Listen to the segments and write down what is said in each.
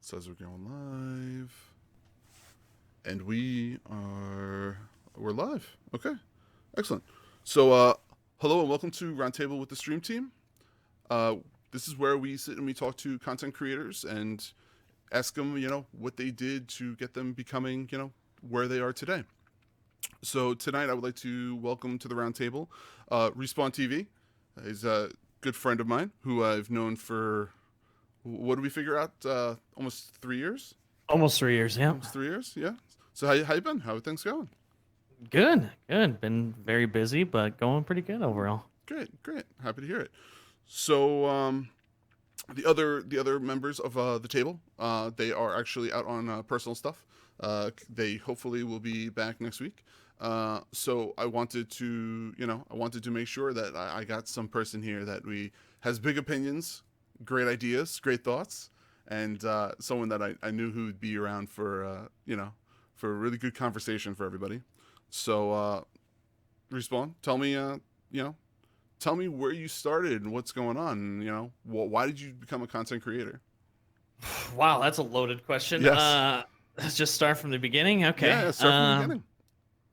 Says we're going live. And we're live. Okay. Excellent. So hello and welcome to Roundtable with the Stream Team. This is where we sit and we talk to content creators and ask them, what they did to get them becoming, where they are today. So tonight I would like to welcome to the Roundtable RespawnTV. He's a good friend of mine who I've known for, what did we figure out? Almost 3 years? Almost 3 years, yeah. Almost 3 years, yeah. So how you been? How are things going? Good. Been very busy, but going pretty good overall. Great. Happy to hear it. So the other members of the table, they are actually out on personal stuff. They hopefully will be back next week. So I wanted to make sure that I got some person here that has big opinions, great ideas, great thoughts, and someone that I knew who would be around for for a really good conversation for everybody. So Respawn, tell me where you started and what's going on. And, why did you become a content creator? Wow, that's a loaded question. Yes. Let's just start from the beginning. Okay. Yeah, start from the beginning.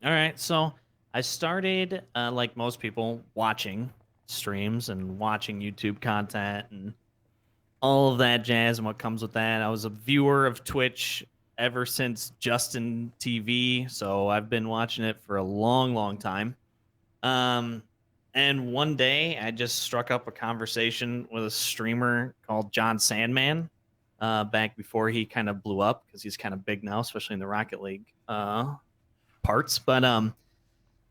All right. So I started, like most people, watching streams and watching YouTube content and all of that jazz and what comes with that. I was a viewer of Twitch ever since Justin TV, so I've been watching it for a long time. And one day I just struck up a conversation with a streamer called John Sandman, back before he kind of blew up, because he's kind of big now, especially in the Rocket League parts. But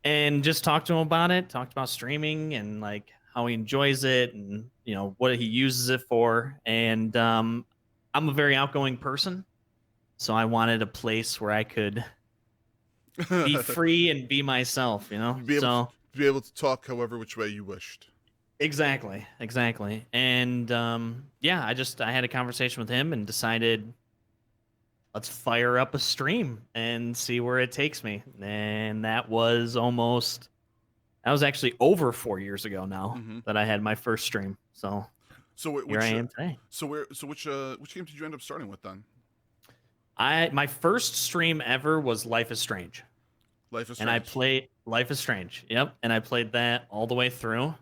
and just talked to him about it, talked about streaming and like how he enjoys it and what he uses it for. And I'm a very outgoing person, so I wanted a place where I could be free and be myself, Be able to talk however which way you wished. Exactly. And I had a conversation with him and decided, let's fire up a stream and see where it takes me. And that was actually over 4 years ago now that I had my first stream. So here I am today. So which game did you end up starting with then? My first stream ever was Life is Strange. And I played Life is Strange. Yep. And I played that all the way through.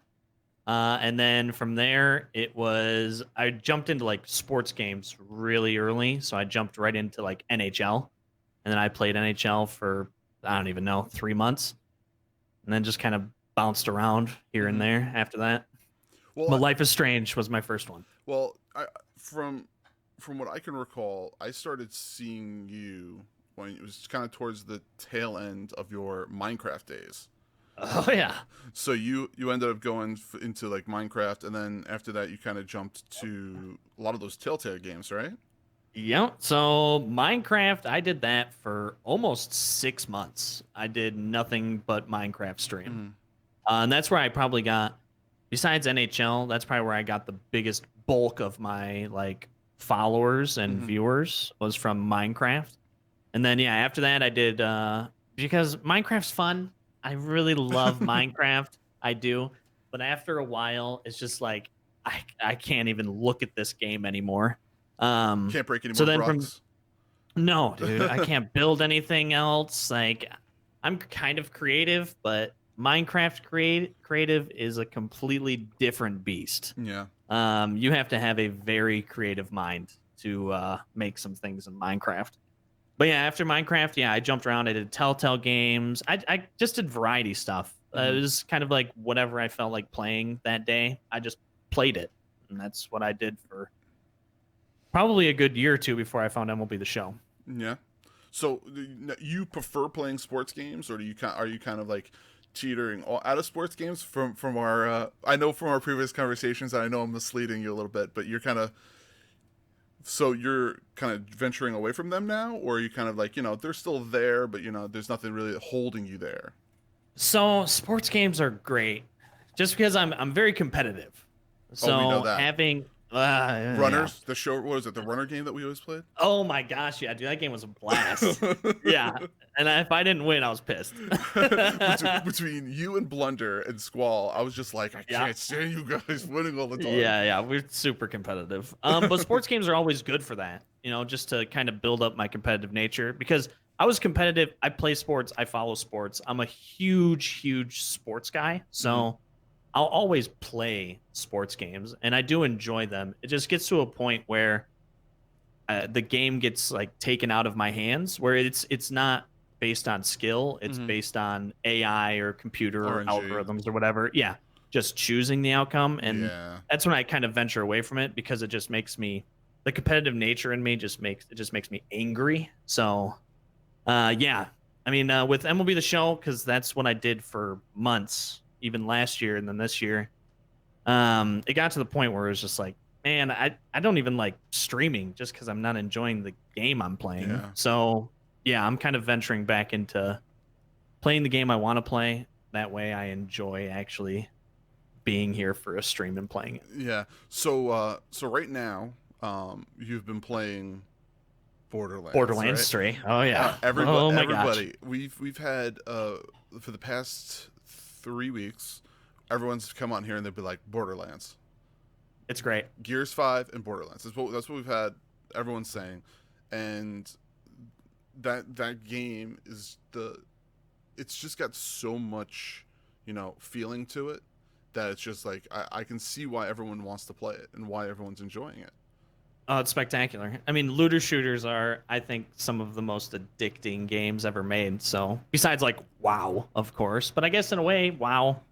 And then from there, I jumped into like sports games really early. So I jumped right into like NHL. And then I played NHL for, I don't even know, 3 months. And then just kind of bounced around here and there after that. But Life is Strange was my first one. Well, from what I can recall, I started seeing you when it was kind of towards the tail end of your Minecraft days. Oh yeah. So you ended up going into like Minecraft, and then after that you kind of jumped to a lot of those Telltale games, right? Yep. So Minecraft, I did that for almost 6 months. I did nothing but Minecraft stream. And that's where I probably got, besides NHL, that's probably where I got the biggest bulk of my like followers and viewers was from Minecraft. And then after that I did because Minecraft's fun. I really love Minecraft. I do. But after a while it's just like I can't even look at this game anymore. Can't break any more blocks. No, dude, I can't build anything else. Like, I'm kind of creative, but Minecraft creative is a completely different beast. Yeah. You have to have a very creative mind to make some things in Minecraft. But after Minecraft, I jumped around. I did Telltale games. I just did variety stuff. It was kind of like whatever I felt like playing that day. I just played it, and that's what I did for probably a good year or two before I found MLB The Show. Yeah. So you prefer playing sports games, or are you kind of like teetering out of sports games from our I know from our previous conversations, and I know I'm misleading you a little bit, but you're kind of venturing away from them now, or are you kind of like, they're still there, but there's nothing really holding you there? So sports games are great just because I'm very competitive. So we know that. Yeah. Runners, the show, what was it, the runner game that we always played? Oh my gosh, yeah, dude, that game was a blast. Yeah, and if I didn't win, I was pissed. Between you and Blunder and Squall, I was just like, I Yeah. can't stand you guys winning all the time. Yeah, we're super competitive. But sports games are always good for that, just to kind of build up my competitive nature because I was competitive. I play sports. I follow sports. I'm a huge sports guy. So I'll always play sports games and I do enjoy them. It just gets to a point where the game gets like taken out of my hands where it's not based on skill. It's based on AI or computer RNG. algorithms or whatever. Yeah. Just choosing the outcome. And Yeah. that's when I kind of venture away from it because it just makes me the competitive nature in me just makes me angry. So yeah. I mean, with MLB The Show, because that's what I did for months, even last year and then this year. It got to the point where it was just like, man, I don't even like streaming just because I'm not enjoying the game I'm playing. Yeah. So yeah, I'm kind of venturing back into playing the game I want to play. That way I enjoy actually being here for a stream and playing it. Yeah. So right now, you've been playing Borderlands 3. Oh yeah. Everybody. We've had for the past 3 weeks, everyone's come on here and they'll be like Borderlands. It's great. Gears 5 and Borderlands. That's what we've had everyone's saying. And that game it's just got so much, feeling to it that it's just like I can see why everyone wants to play it and why everyone's enjoying it. Oh, it's spectacular. I mean, looter shooters are, I think, some of the most addicting games ever made. So, besides like WoW, of course, but I guess in a way, WoW,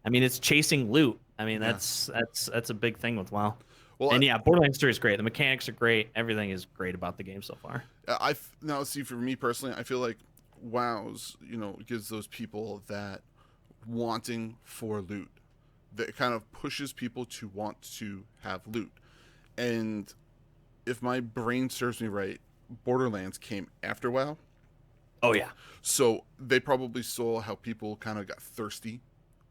I mean, it's chasing loot. I mean, that's a big thing with WoW. Well, and yeah, Borderlands 3 is great. The mechanics are great. Everything is great about the game so far. Now see, for me personally, I feel like WoW's, gives those people that wanting for loot. That kind of pushes people to want to have loot. And if my brain serves me right, Borderlands came after WoW. Oh yeah. So they probably saw how people kind of got thirsty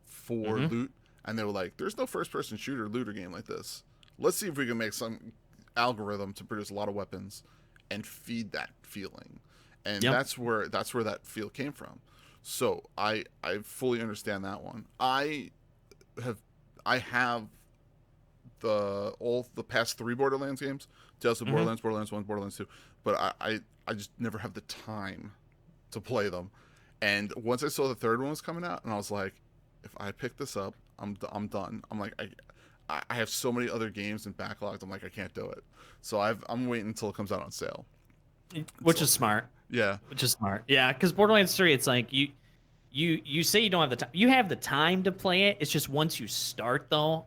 for loot, and they were like, "There's no first-person shooter looter game like this. Let's see if we can make some algorithm to produce a lot of weapons and feed that feeling." And that's where that feel came from. So I fully understand that one. I have all the past 3 Borderlands games. Tales of Borderlands, Borderlands 1, Borderlands 2. But I just never have the time to play them. And once I saw the third one was coming out, and I was like, if I pick this up, I'm done. I'm like, I have so many other games and backlogs. I'm like, I can't do it. So I'm waiting until it comes out on sale. Which is smart. Yeah. Which is smart. Yeah, because Borderlands 3, it's like you say you don't have the time. You have the time to play it. It's just once you start though,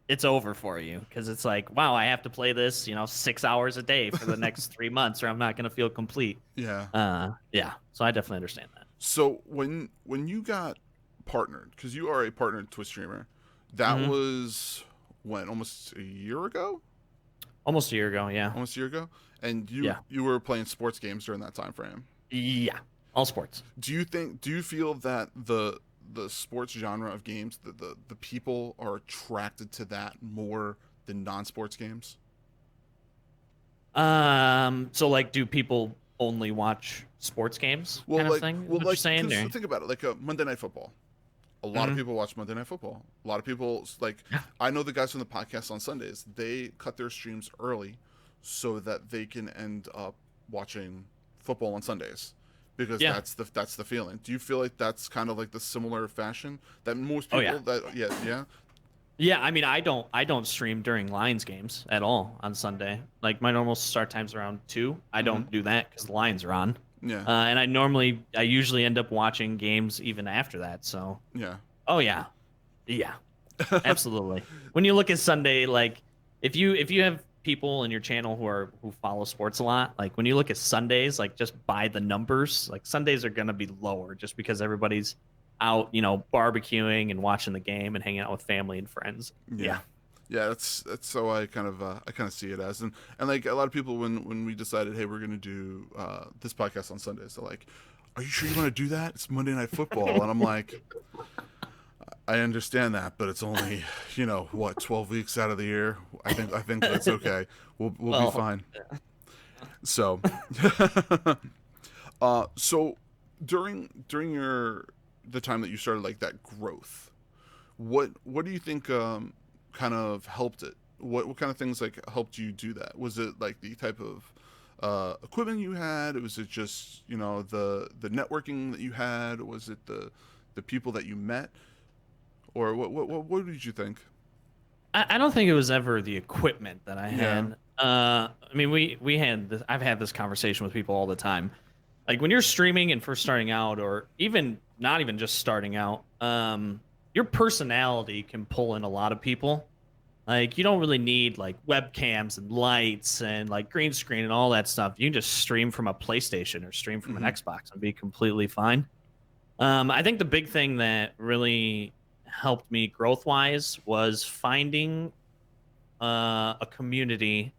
it's over for you because it's like, wow, I have to play this, 6 hours a day for the next 3 months, or I'm not gonna feel complete. Yeah. Yeah. So I definitely understand that. So when you got partnered, because you are a partnered Twitch streamer, that was when, almost a year ago? Almost a year ago, yeah. Almost a year ago, and you were playing sports games during that time frame. Yeah, all sports. Do you feel that the sports genre of games, the people are attracted to that more than non-sports games? So like, do people only watch sports games? Kind of thing? What you're saying there? Think about it, like Monday Night Football. A lot of people watch Monday Night Football. A lot of people, I know the guys from the podcast on Sundays, they cut their streams early so that they can end up watching football on Sundays. Because that's the feeling. Do you feel like that's kind of like the similar fashion that most people Yeah, I mean, I don't stream during Lions games at all on Sunday. Like my normal start time's around 2. I don't do that because the Lions are on. Yeah. And I usually end up watching games even after that. So. Yeah. Oh yeah. Absolutely. When you look at Sunday, like if you have people in your channel who follow sports a lot, like when you look at Sundays, like just by the numbers, like Sundays are gonna be lower just because everybody's out, barbecuing and watching the game and hanging out with family and friends. Yeah, that's so I kind of see it as, and like a lot of people when we decided, hey, we're gonna do this podcast on Sundays, they're like, are you sure you want to do that? It's Monday Night Football. And I'm like, I understand that, but it's only, what, 12 weeks out of the year. I think that's okay. We'll be Well, fine. So, so during the time that you started like that growth, what do you think kind of helped it? What kind of things like helped you do that? Was it like the type of equipment you had? Was it just the networking that you had? Was it the people that you met? Or what did you think? I don't think it was ever the equipment that I Yeah. had. I mean, we had this, I've had this conversation with people all the time. Like when you're streaming and first starting out, or even not even just starting out, your personality can pull in a lot of people. Like you don't really need like webcams and lights and like green screen and all that stuff. You can just stream from a PlayStation or stream from an Hmm. Xbox and be completely fine. I think the big thing that really helped me growth wise was finding a community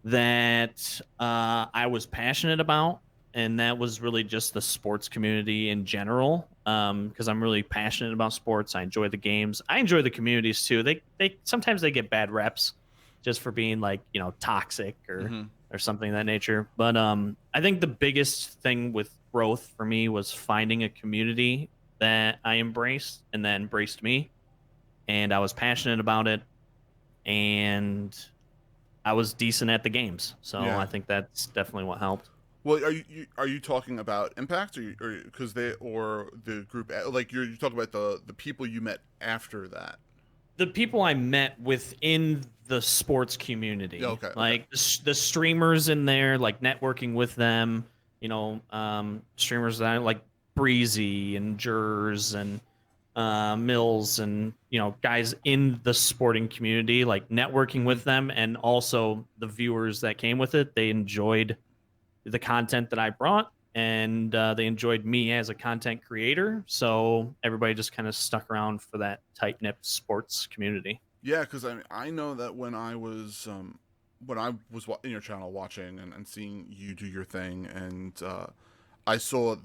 that I was passionate about, and that was really just the sports community in general. Because I'm really passionate about sports. I enjoy the games. I enjoy the communities too. They sometimes they get bad reps just for being like toxic Hmm. or something of that nature. But I think the biggest thing with growth for me was finding a community that I embraced and that embraced me, and I was passionate about it, and I was decent at the games. So I Yeah. think that's definitely what helped. Well, are you talking about Impact, or because they or the group, like you're talking about the people you met after that? The people I met within the sports Yeah. community, Okay. Okay. like the streamers in there, like networking with them, streamers that I like Breezy and Jers and Mills and guys in the sporting community, like networking Hmm. with them, and also the viewers that came with it. They enjoyed the content that I brought, and they enjoyed me as a content creator. So everybody just kind of stuck around for that tight knit sports community. Yeah, because I know that when I was in your channel watching and seeing you do your thing, and I saw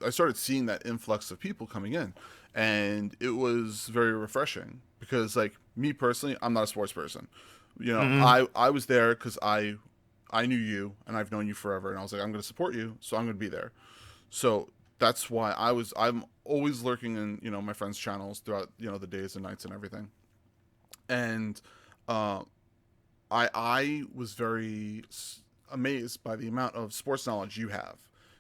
I started seeing that influx of people coming in, and it was very refreshing because, like, me personally, I'm not a sports person. Mm-hmm. I was there because I knew you and I've known you forever, and I was like, I'm going to support you, so I'm going to be there. So that's why I'm always lurking in my friends' channels throughout the days and nights and everything, and uh, I was very amazed by the amount of sports knowledge you have,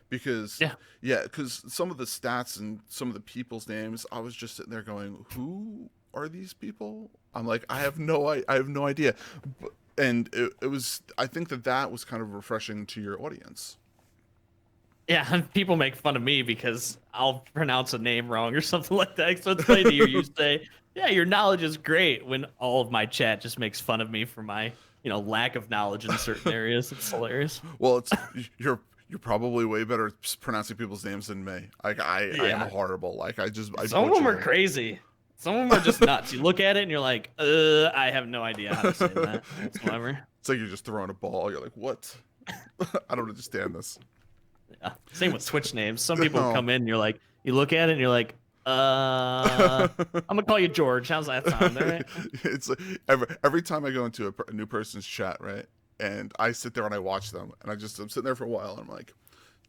because Yeah. yeah, because some of the stats and some of the people's names, I was just sitting there going, who are these people? I'm like, I have no idea. And it was, I think that was kind of refreshing to your audience. Yeah, people make fun of me because I'll pronounce a name wrong or something like that. So it's funny to hear you say, "Yeah, your knowledge is great," when all of my chat just makes fun of me for my, lack of knowledge in certain areas. It's hilarious. Well, you're probably way better at pronouncing people's names than me. Like I am Yeah, horrible. Like I some of them butcher are them. crazy. Some of them are just nuts. You look at it and you're like, I have no idea how to say that whatsoever. It's like you're just throwing a ball. You're like, what? I don't understand this. Yeah. Same with Twitch names. Some people No. come in and you're like, you look at it and you're like, I'm gonna call you George. How's that sound? All right. It's like every time I go into a new person's chat, right? And I sit there and I watch them, and I'm sitting there for a while, and I'm like,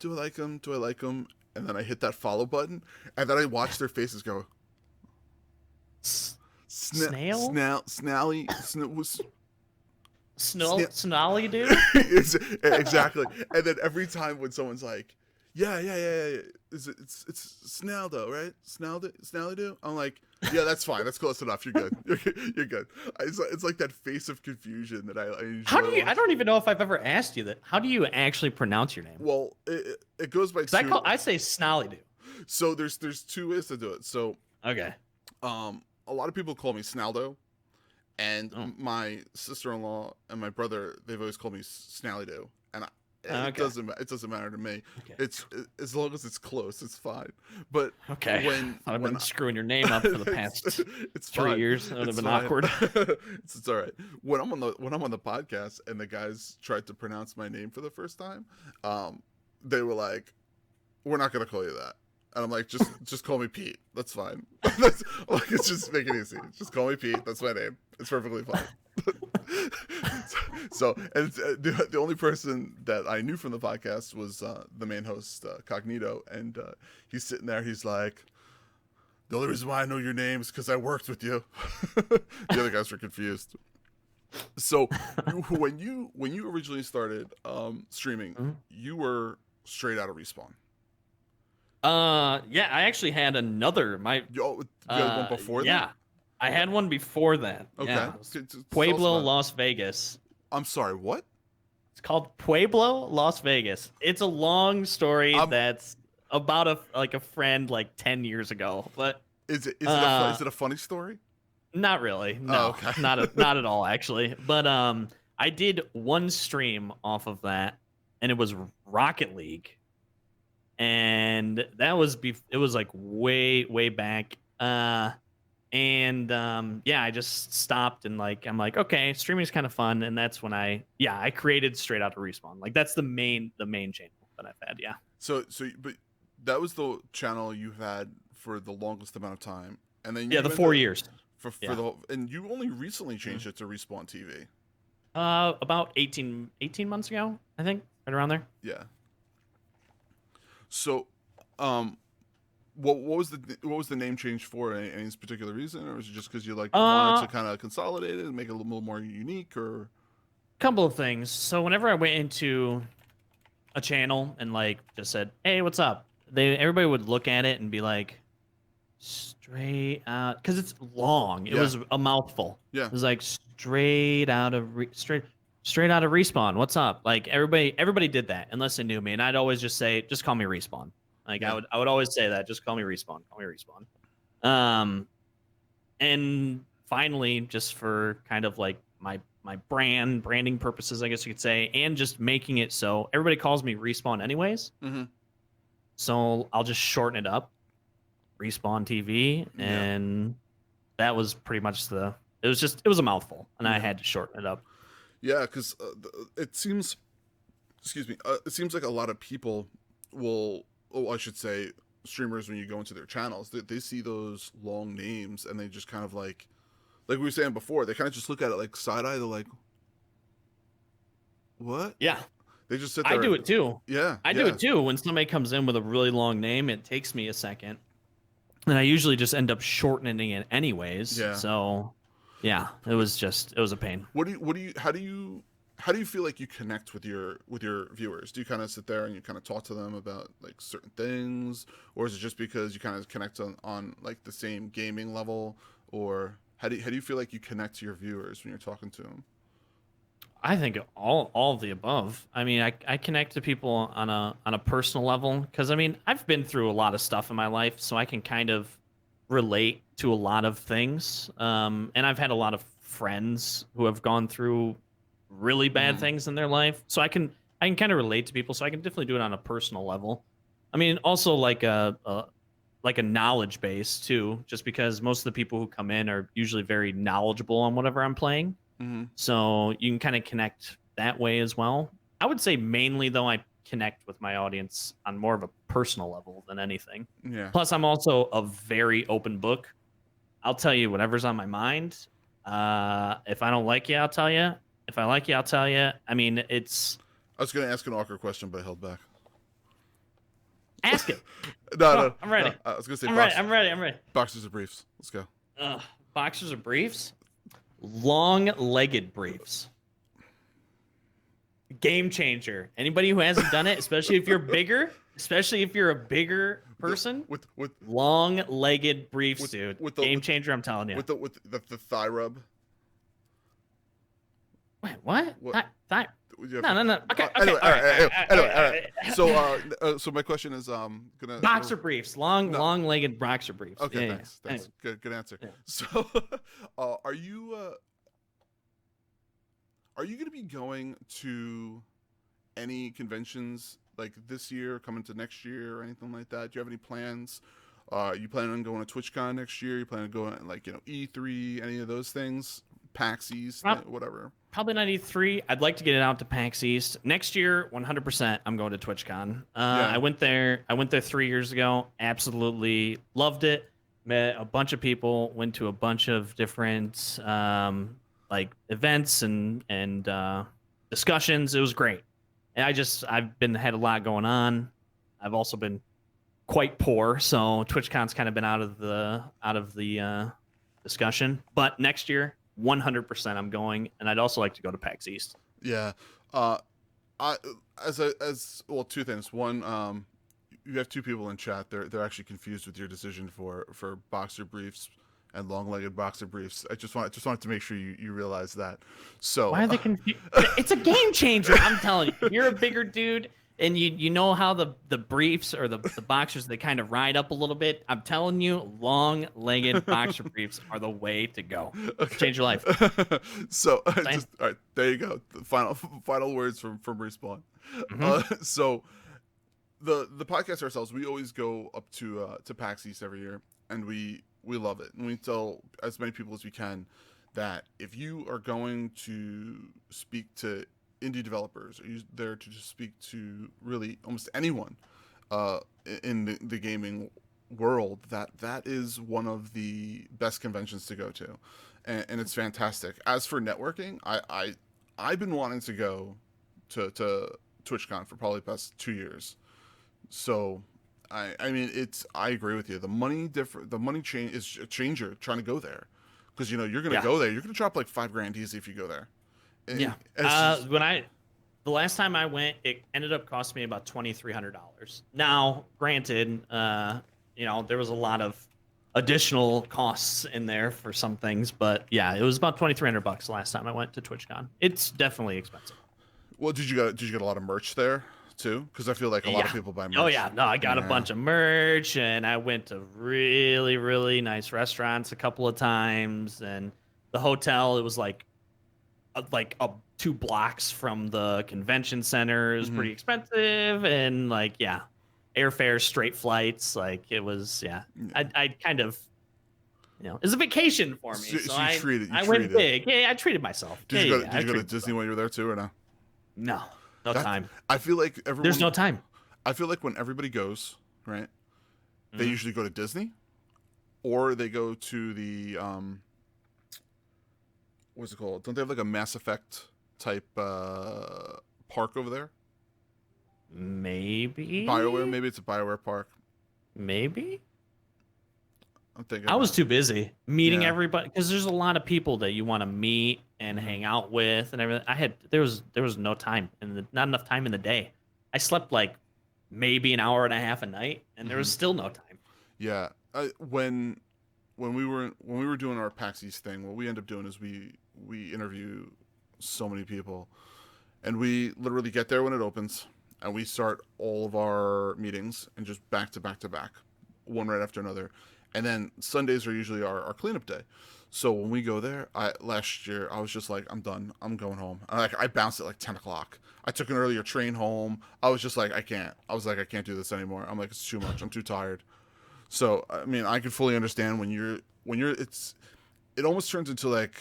do I like them? Do I like them? And then I hit that follow button, and then I watch their faces go, Snail? snally, Snolly dude? exactly. And then every time when someone's like, yeah, it's Snaldo, right? Snaldo. I'm like, yeah, that's fine. That's close enough. You're good. You're good. It's like that face of confusion that I How enjoy. do you? I don't even know if I've ever asked you that. How do you actually pronounce your name? Well, it goes by Because I two. I say Snolly dude. So there's two ways to do it. So Okay. a lot of people call me Snaldo, and Oh. my sister-in-law and my brother, they've always called me Snallydo, and Okay. it doesn't matter to me. Okay. It's as long as it's close, it's fine. But Okay. I've when been screwing your name up for the past it's 3 fine. years. That would have It's been fine. awkward. It's all right. When I'm on the podcast and the guys tried to pronounce my name for the first time, they were like, "We're not gonna call you that." And I'm like, just call me Pete. That's fine. That's, like, it's just make it easy. Just call me Pete. That's my name. It's perfectly fine. So, and the only person that I knew from the podcast was the main host, Cognito, and he's sitting there. He's like, the only reason why I know your name is because I worked with you. The other guys were confused. So, when you originally started streaming, you were straight out of Respawn. Yeah, I actually had another. You had one before that? Yeah, I had one before that. Okay. Yeah. Tell us Pueblo, about it. Las Vegas. I'm sorry, what? It's called Pueblo, Las Vegas. It's a long story that's about a friend like 10 years ago, but is it a funny story? not really. No, okay. not at all actually. But I did one stream off of that, and it was Rocket League. And that was it was like way back, yeah, I just stopped, and like I'm like, okay, streaming is kind of fun, and that's when I created Straight Out of Respawn. Like that's the main channel that I've had. Yeah. So but that was the channel you had for the longest amount of time, and then the 4 years for the and you only recently changed it to RespawnTV. About 18 months ago, I think, right around there. Yeah. So, what was the name change for? Any particular reason, or was it just because you like wanted to kind of consolidate it and make it a little more unique, or? Couple of things. So whenever I went into a channel and like just said, "Hey, what's up?" everybody would look at it and be like, "Straight out," because it's long. It was a mouthful. Yeah. It was like straight out of Respawn. What's up? Like everybody did that unless they knew me, and I'd always just say, just call me Respawn. Like I would always say that, just call me Respawn. Call me Respawn. And finally, just for kind of like my branding purposes, I guess you could say, and just making it so everybody calls me Respawn anyways. Mm-hmm. So I'll just shorten it up, RespawnTV, and that was pretty much it was a mouthful, and I had to shorten it up. Yeah, because it seems, it seems like a lot of people will, I should say, streamers, when you go into their channels, they see those long names and they just kind of like we were saying before, they kind of just look at it like side eye. They're like, what? Yeah. They just sit there. I do it too. Yeah. I do it too. When somebody comes in with a really long name, it takes me a second, and I usually just end up shortening it anyways. Yeah. So, yeah, it was a pain. How do you feel like you connect with your viewers? Do you kind of sit there and you kind of talk to them about like certain things, or is it just because you kind of connect on like the same gaming level, or how do you feel like you connect to your viewers when you're talking to them? I think all of the above. I mean, I connect to people on a personal level because I mean I've been through a lot of stuff in my life, so I can kind of relate to a lot of things. And I've had a lot of friends who have gone through really bad things in their life, so I can kind of relate to people. So I can definitely do it on a personal level. I mean, also like a knowledge base too, just because most of the people who come in are usually very knowledgeable on whatever I'm playing. Mm-hmm. So you can kind of connect that way as well. I would say mainly though, I connect with my audience on more of a personal level than anything. Yeah. Plus, I'm also a very open book. I'll tell you whatever's on my mind. If I don't like you, I'll tell you. If I like you, I'll tell you. I mean, it's. I was going to ask an awkward question, but I held back. Ask it. No, I'm ready. No, I was going to say. I'm ready. Boxers or briefs. Let's go. Boxers or briefs? Long-legged briefs. Game changer. Anybody who hasn't done it, especially if you're a bigger person, with long-legged briefs, dude. Game changer, I'm telling you. With the thigh rub. Wait, what? Thigh? No. Okay. Anyway, all right. So my question is, boxer briefs, long-legged boxer briefs. Okay, yeah, thanks. Anyway. Good answer. Yeah. So, are you going to be going to any conventions like this year, coming to next year, or anything like that? Do you have any plans? You planning on going to TwitchCon next year? You planning on going like E3, any of those things, PAX East, whatever? Probably not E3. I'd like to get it out to PAX East next year. 100%. I'm going to TwitchCon. Yeah. I went there 3 years ago. Absolutely loved it. Met a bunch of people. Went to a bunch of different like events and discussions. It was great. And I've had a lot going on. I've also been quite poor, so TwitchCon's kind of been out of the discussion. But next year, 100% I'm going, and I'd also like to go to PAX East. Yeah. I as well, two things. One, you have two people in chat. They're actually confused with your decision for boxer briefs and long-legged boxer briefs. I just wanted to make sure you realize that. So Why are they confused? It's a game changer. I'm telling you. You're a bigger dude, and you know how the briefs or the boxers, they kind of ride up a little bit. I'm telling you, long-legged boxer briefs are the way to go. Okay. Change your life. So all right, there you go. The final words from Respawn. Mm-hmm. So the podcast ourselves, we always go up to PAX East every year, and we love it, and we tell as many people as we can that if you are going to speak to indie developers, or you're there to just speak to really almost anyone in the gaming world, that is one of the best conventions to go to, and it's fantastic. As for networking, I've been wanting to go to TwitchCon for probably the past 2 years. So I mean, I agree with you. The money change is a changer trying to go there, because you're gonna go there. You're gonna drop like $5,000 easy if you go there. Yeah. The last time I went, it ended up costing me about $2,300. Now, granted, there was a lot of additional costs in there for some things, but yeah, it was about $2,300 last time I went to TwitchCon. It's definitely expensive. Well, did you get a lot of merch there too? Because I feel like a lot of people buy merch. Oh yeah, no, I got a bunch of merch, and I went to really, really nice restaurants a couple of times, and the hotel, it was like 2 blocks from the convention center. It was pretty expensive, and airfare, straight flights, it was I kind of it was a vacation for me. So I went big. Yeah, I treated myself. Did you go to Disney when you were there too, or no? No time. I feel like everyone. There's no time. I feel like when everybody goes, right, they usually go to Disney, or they go to the what's it called? Don't they have like a Mass Effect type park over there? Maybe. BioWare. Maybe it's a BioWare park. Maybe. I'm thinking. I was too busy meeting everybody, because there's a lot of people that you want to meet and hang out with and everything. There was no time, and not enough time in the day. I slept like maybe an hour and a half a night, and there was still no time. Yeah. When we were doing our PAX East thing, what we end up doing is we interview so many people, and we literally get there when it opens, and we start all of our meetings and just back to back to back, one right after another. And then Sundays are usually our cleanup day. So when we go there, last year I was just like, I'm done. I'm going home. I bounced at like 10 o'clock. I took an earlier train home. I was just like, I can't. I was like, I can't do this anymore. I'm like, it's too much. I'm too tired. So I mean, I can fully understand when you're it almost turns into like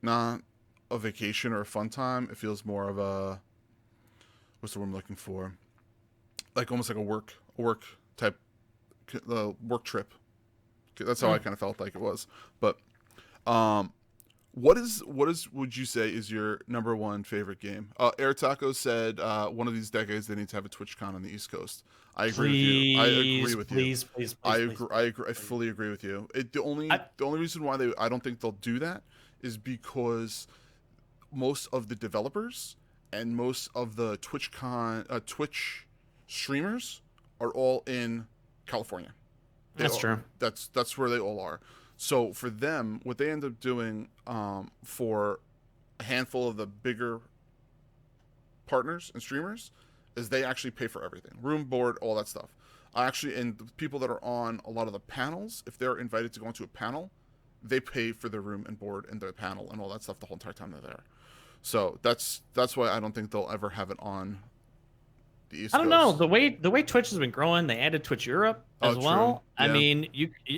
not a vacation or a fun time. It feels more of a, what's the word I'm looking for? Like almost like a work type work trip. That's how I kind of felt like it was. But what would you say is your number one favorite game? Air Taco said one of these decades they need to have a TwitchCon on the East Coast. I agree with you. Please. I agree. I fully agree with you. The only reason why I don't think they'll do that is because most of the developers and most of the Twitch streamers are all in California. That's true. That's where they all are. So for them, what they end up doing for a handful of the bigger partners and streamers is they actually pay for everything, room, board, all that stuff. And the people that are on a lot of the panels, if they're invited to go into a panel, they pay for their room and board and their panel and all that stuff the whole entire time they're there. So that's why I don't think they'll ever have it on the East Coast. I don't know, the way Twitch has been growing, they added Twitch Europe as well. Yeah. I mean,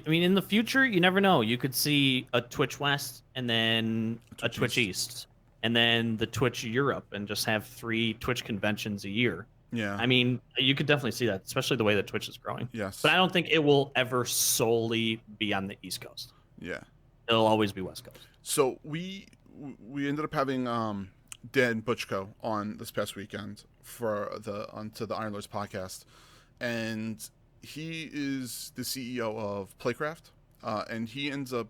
in the future, you never know. You could see a Twitch West and then a Twitch East. and then the Twitch Europe, and just have 3 Twitch conventions a year. Yeah. I mean, you could definitely see that, especially the way that Twitch is growing. Yes. But I don't think it will ever solely be on the East Coast. Yeah. It'll always be West Coast. So we ended up having Dan Butchko on this past weekend onto the Iron Lords podcast, and he is the CEO of Playcraft, and he ends up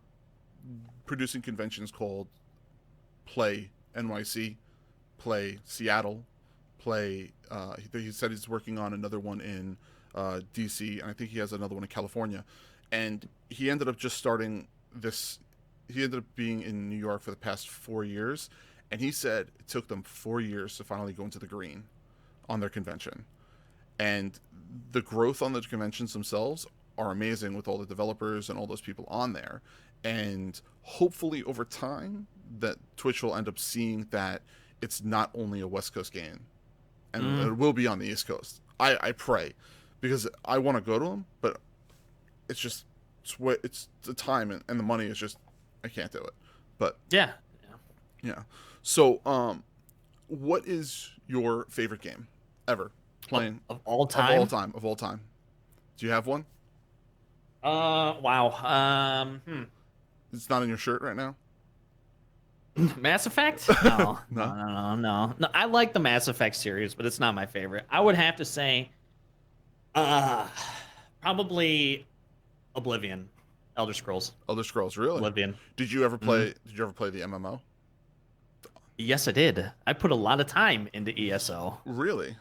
producing conventions called Play NYC, Play Seattle, Play. He said he's working on another one in DC, and I think he has another one in California. And he ended up just starting this. He ended up being in New York for the past 4 years, and he said it took them 4 years to finally go into the green on their convention. And the growth on the conventions themselves are amazing with all the developers and all those people on there. And hopefully over time that Twitch will end up seeing that it's not only a West Coast game, and it will be on the East Coast. I pray, because I want to go to them, but it's just it's the time and the money is just, I can't do it. But yeah. So what is your favorite game ever playing of all time? Of all time. Do you have one? Wow. It's not in your shirt right now? Mass Effect? No. No? No. I like the Mass Effect series, but it's not my favorite. I would have to say probably Oblivion. Elder Scrolls, really? Oblivion. Did you ever play the MMO? Yes, I did. I put a lot of time into ESO. Really?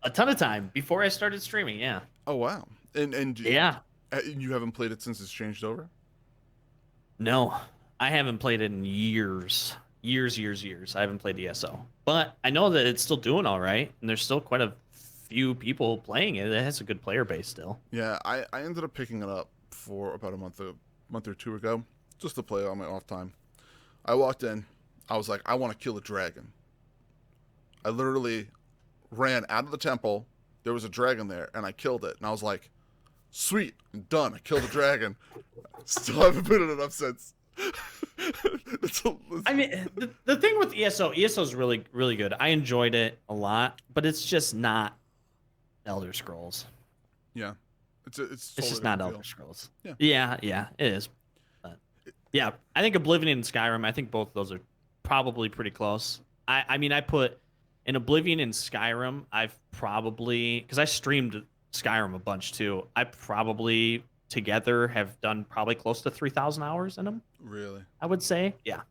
A ton of time before I started streaming, yeah. Oh wow. And yeah. You haven't played it since it's changed over? No. I haven't played it in years. Years. I haven't played ESO. But I know that it's still doing all right, and there's still quite a few people playing it. It has a good player base still. Yeah, I ended up picking it up for about a month or two ago, just to play on my off time. I walked in, I was like, I want to kill a dragon. I literally ran out of the temple. There was a dragon there, and I killed it. And I was like, sweet, I'm done. I killed a dragon. Still haven't put it up since. I mean, the thing with ESO is really, really good. I enjoyed it a lot, but it's just not Elder Scrolls. Yeah. It's totally just not feel. Elder Scrolls. Yeah, it is. But yeah, I think Oblivion and Skyrim, I think both of those are probably pretty close. I mean, I put in Oblivion and Skyrim, I've probably, because I streamed Skyrim a bunch too, I probably together have done probably close to 3,000 hours in them. Really? I would say, yeah.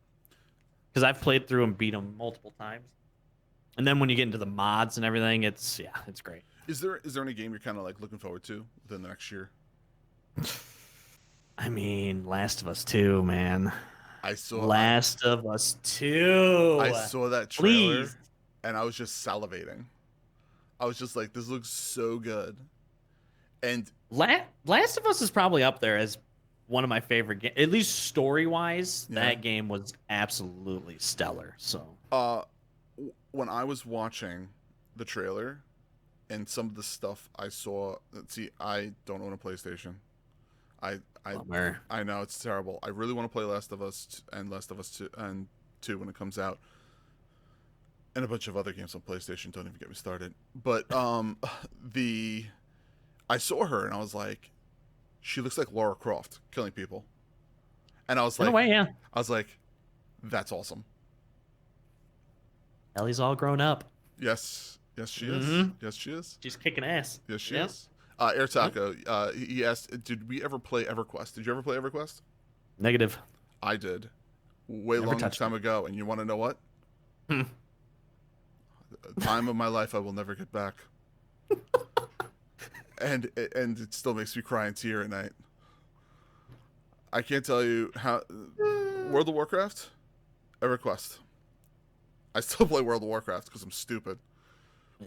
Because I've played through and beat them multiple times. And then when you get into the mods and everything, it's great. Is there any game you're kind of like looking forward to within the next year? I mean, Last of Us 2, man. I saw Last of Us 2. I saw that trailer, Please. and I was just salivating. I was just like, this looks so good. And Last of Us is probably up there as one of my favorite games, at least story-wise. Yeah. That game was absolutely stellar. So, when I was watching the trailer and some of the stuff I saw, see, I don't own a PlayStation. I know it's terrible. I really want to play Last of Us and Last of Us 2 when it comes out, and a bunch of other games on PlayStation. Don't even get me started. But I saw her and I was like, she looks like Lara Croft killing people, and I was like, in a way, yeah. I was like, that's awesome. Ellie's all grown up. Yes, she is. Mm-hmm. Yes, she is. She's kicking ass. Yes, she is. Air Taco, he asked, did we ever play EverQuest? Did you ever play EverQuest? Negative. I did. Way long time ago. And you want to know what? The time of my life I will never get back. and it still makes me cry in tear at night. I can't tell you how... World of Warcraft? EverQuest. I still play World of Warcraft because I'm stupid.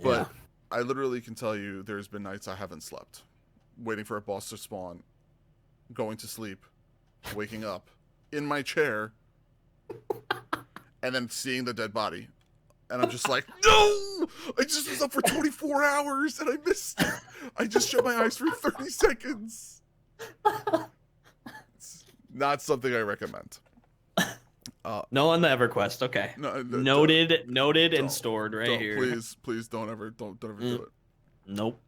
But I literally can tell you there's been nights I haven't slept. Waiting for a boss to spawn. Going to sleep. Waking up. In my chair. And then seeing the dead body. And I'm just like, no! I just was up for 24 hours and I missed it. I just shut my eyes for 30 seconds. It's not something I recommend. No on the EverQuest. Okay. No, Noted, and don't, stored right don't, here. please don't ever do it. Nope.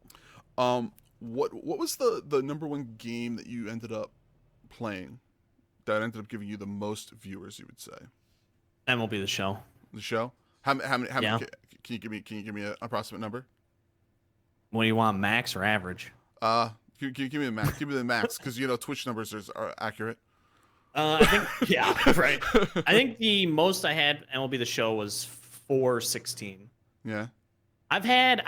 What was the number one game that you ended up playing that ended up giving you the most viewers? You would say MLB The Show. the show. How many? Yeah. Can you give me an approximate number? What do you want, max or average? Can you give me the max? Give me the max, because Twitch numbers are accurate. I think yeah, right. I think the most I had MLB The Show was 416. Yeah. I've had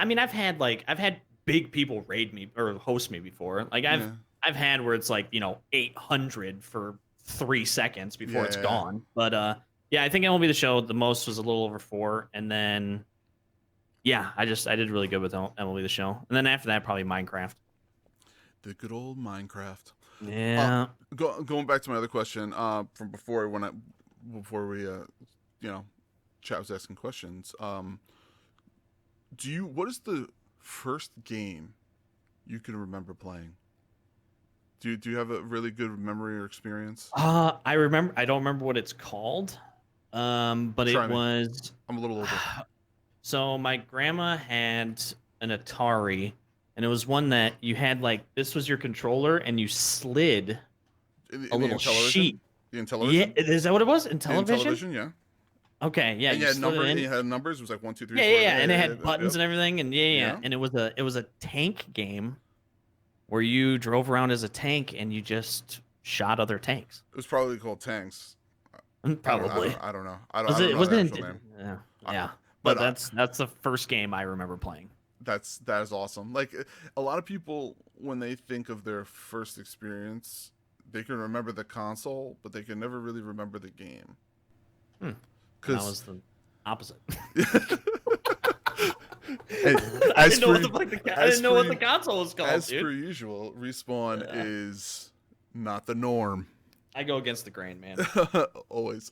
big people raid me or host me before. Like I've had where it's like 800 for 3 seconds before it's gone. But yeah, I think MLB The Show the most was a little over 4, and then yeah, I did really good with MLB The Show, and then after that probably Minecraft. The good old Minecraft. Yeah. Going back to my other question from before before we chat was asking questions. What is the first game you can remember playing? Do you have a really good memory or experience? I remember. I don't remember what it's called. But it was. I'm a little older. So my grandma had an Atari, and it was one that you had this was your controller, and you slid in a little sheet. The Intellivision? Yeah, is that what it was? Intellivision? Intellivision, yeah. Okay, yeah. And you had numbers. It was like 1, 2, 3, 4. Yeah, and it had buttons and everything, and and it was a tank game where you drove around as a tank and you just shot other tanks. It was probably called Tanks. Probably. I don't know. Was it? Name. Yeah. But that's the first game I remember playing. That is awesome. Like a lot of people, when they think of their first experience, they can remember the console, but they can never really remember the game. That was the opposite. I didn't know what the console was called. As per usual, Respawn is not the norm. I go against the grain, man. always.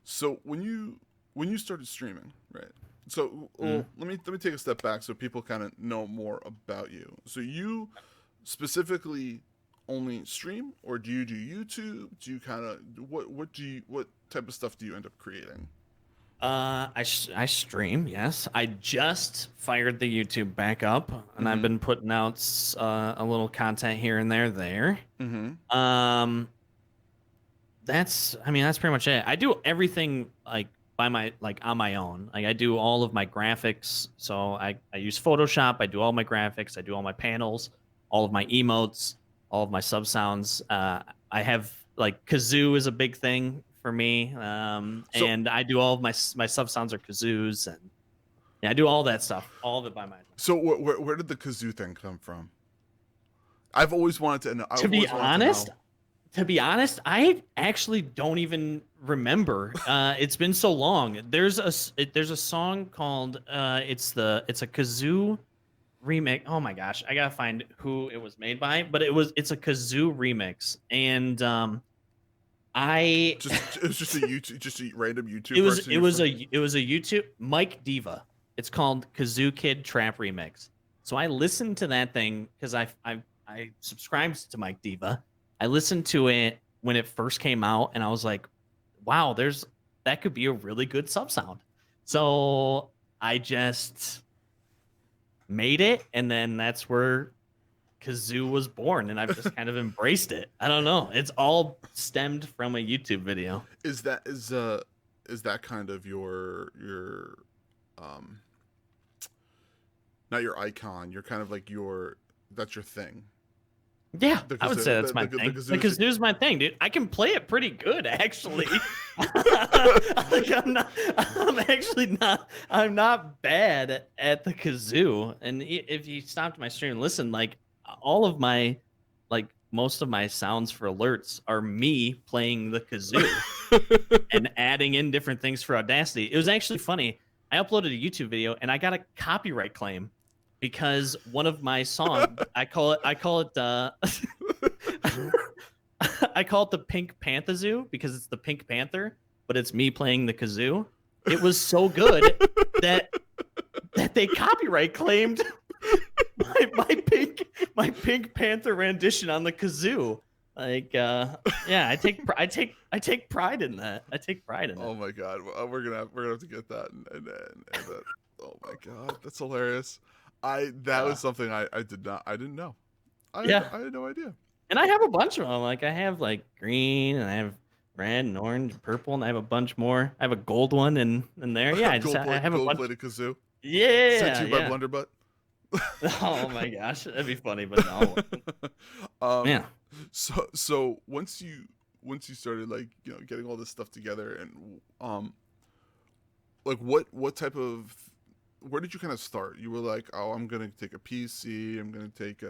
So when you started streaming, right? So let me take a step back so people kind of know more about you. So you specifically only stream, or do you do YouTube? Do you kind of what type of stuff do you end up creating? I stream. Yes, I just fired the YouTube back up, and I've been putting out a little content here and there. That's pretty much it. I do everything on my own. Like I do all of my graphics. So I use Photoshop. I do all my graphics. I do all my panels, all of my emotes, all of my sub sounds. I have kazoo is a big thing for me. And I do all of my sub sounds are kazoos, and I do all that stuff, all of it by myself. So where did the kazoo thing come from? I've always wanted to know. To be honest, I actually don't even remember. It's been so long. There's a song called it's a kazoo remix. Oh my gosh, I gotta find who it was made by. But it's a kazoo remix, and it was just a random YouTube. It was a YouTube Mike Diva. It's called Kazoo Kid Trap Remix. So I listened to that thing because I subscribed to Mike Diva. I listened to it when it first came out, and I was like, wow, that could be a really good sub sound. So I just made it, and then that's where kazoo was born, and I've just kind of embraced it. I don't know. It's all stemmed from a YouTube video. Is that kind of your not your icon, you're kind of like that's your thing? Yeah, I would say that's my thing. The kazoo's my thing, dude. I can play it pretty good, actually. I'm not bad at the kazoo. And if you stopped my stream and listen, all of my, most of my sounds for alerts are me playing the kazoo and adding in different things for Audacity. It was actually funny. I uploaded a YouTube video and I got a copyright claim. Because one of my songs, I call it I call it the Pink Panthazoo because it's the Pink Panther, but it's me playing the kazoo. It was so good that they copyright claimed my Pink Panther rendition on the kazoo. Like, yeah, I take pride in that. I take pride in it. Oh my god, well, we're gonna have to get that and that. Oh my god, that's hilarious. That Yeah. was something I didn't know. Yeah. I had no idea. And I have a bunch of them. Like I have like green and I have red and orange and purple and I have a bunch more. I have a gold one in there. Yeah, I have a Gold bunch. plated kazoo sent to Yeah, you by yeah. Blunderbutt. Oh my gosh, that'd be funny, but no. um, Yeah. so once you started like getting all this stuff together and like what type of where did you kind of start? You were like, oh, I'm gonna take a PC, I'm gonna take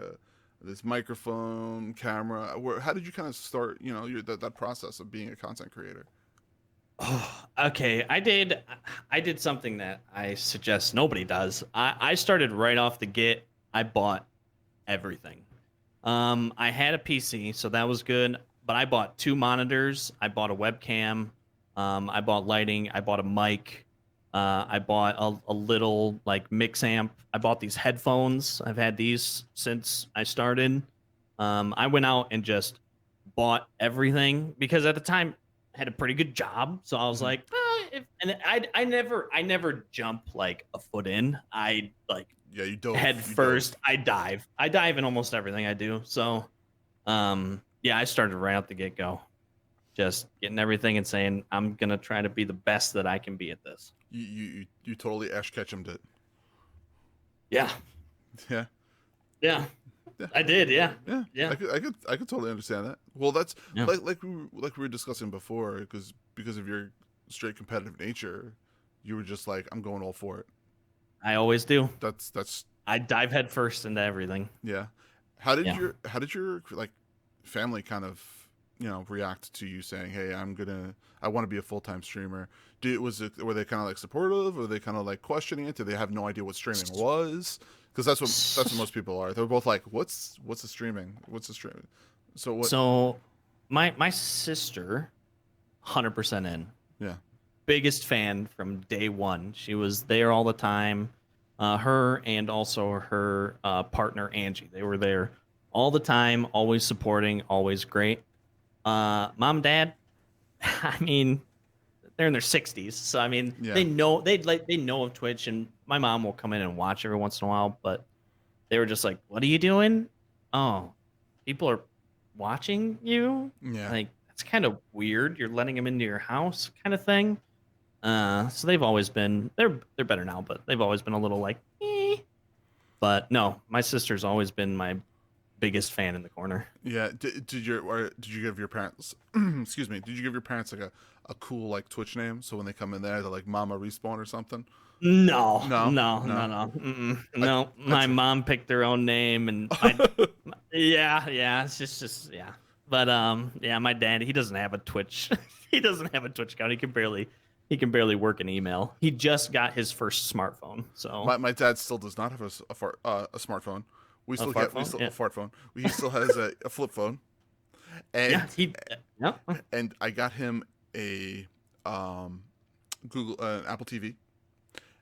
this microphone, camera. How did you kind of start? That process of being a content creator. Oh, okay. I did something that I suggest nobody does. I started right off the get. I bought everything. I had a PC, so that was good. But I bought two monitors. I bought a webcam. I bought lighting. I bought a mic. I bought a little like mix amp. I bought these headphones. I've had these since I started. I went out and just bought everything because at the time I had a pretty good job. So I was Mhm. like, and I never jump like a foot in. I like Yeah, you dove. head You dove. first. I dive in almost everything I do. So yeah, I started right out the get go, just getting everything and saying I'm gonna try to be the best that I can be at this. You totally Ash Ketchum'd it. Yeah, Yeah. yeah, Yeah. I did. Yeah, Yeah, yeah, I could totally understand that. Well, that's yeah. like we were discussing before, because of your straight competitive nature, you were just like, I'm going all for it. I always do. That's I dive head first into everything. yeah. Yeah. How did your like family kind of react to you saying, hey, I want to be a full time streamer? Were they kind of like supportive? Or were they kind of like questioning it? Did they have no idea what streaming was? Because that's what most people are. They're both like, what's the streaming? What's the streaming? So what? So my sister, 100% in. Yeah. Biggest fan from day one. She was there all the time. Her and also her partner Angie. They were there all the time, always supporting, always great. Mom, dad. I mean, they're in their 60s, so I mean, Yeah. they know of Twitch, and my mom will come in and watch every once in a while. But they were just like, "What are you doing? Oh, people are watching you. Yeah. Like that's kind of weird. You're letting them into your house, kind of thing." So they've always been they're better now, but they've always been a little like, eh. But no, my sister's always been my biggest fan in the corner. Yeah. Did you give your parents excuse me, did you give your parents like a cool like Twitch name so when they come in there they're like Mama Respawn or something? No, No, no, no, no. no, mm-mm. I No. I My mom picked their own name, and yeah, yeah. It's just yeah. But yeah, my dad, he doesn't have a Twitch. He doesn't have a Twitch account. He can barely work an email. He just got his first smartphone, so my dad still does not have a smartphone. We phone. still Yeah, a fart phone. He still has a flip phone, and yeah. Yeah. and I got him a um an Apple TV,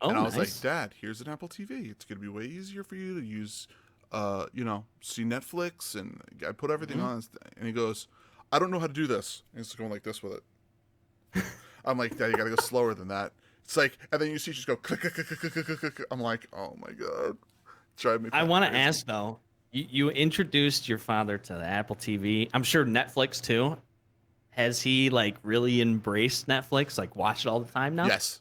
Oh, and I was like, nice. Dad, here's an Apple TV. It's gonna be way easier for you to use, see Netflix, and I put everything Mhm. on. And he goes, I don't know how to do this. And he's going like this with it. I'm like, Dad, you gotta go slower than that. It's like, and then you see just go click, click, click, click, click, click, click, click. I'm like, oh my god, drive me I want to crazy. ask though. You introduced your father to the Apple TV. I'm sure Netflix too. Has he like really embraced Netflix? Like watch it all the time now? Yes,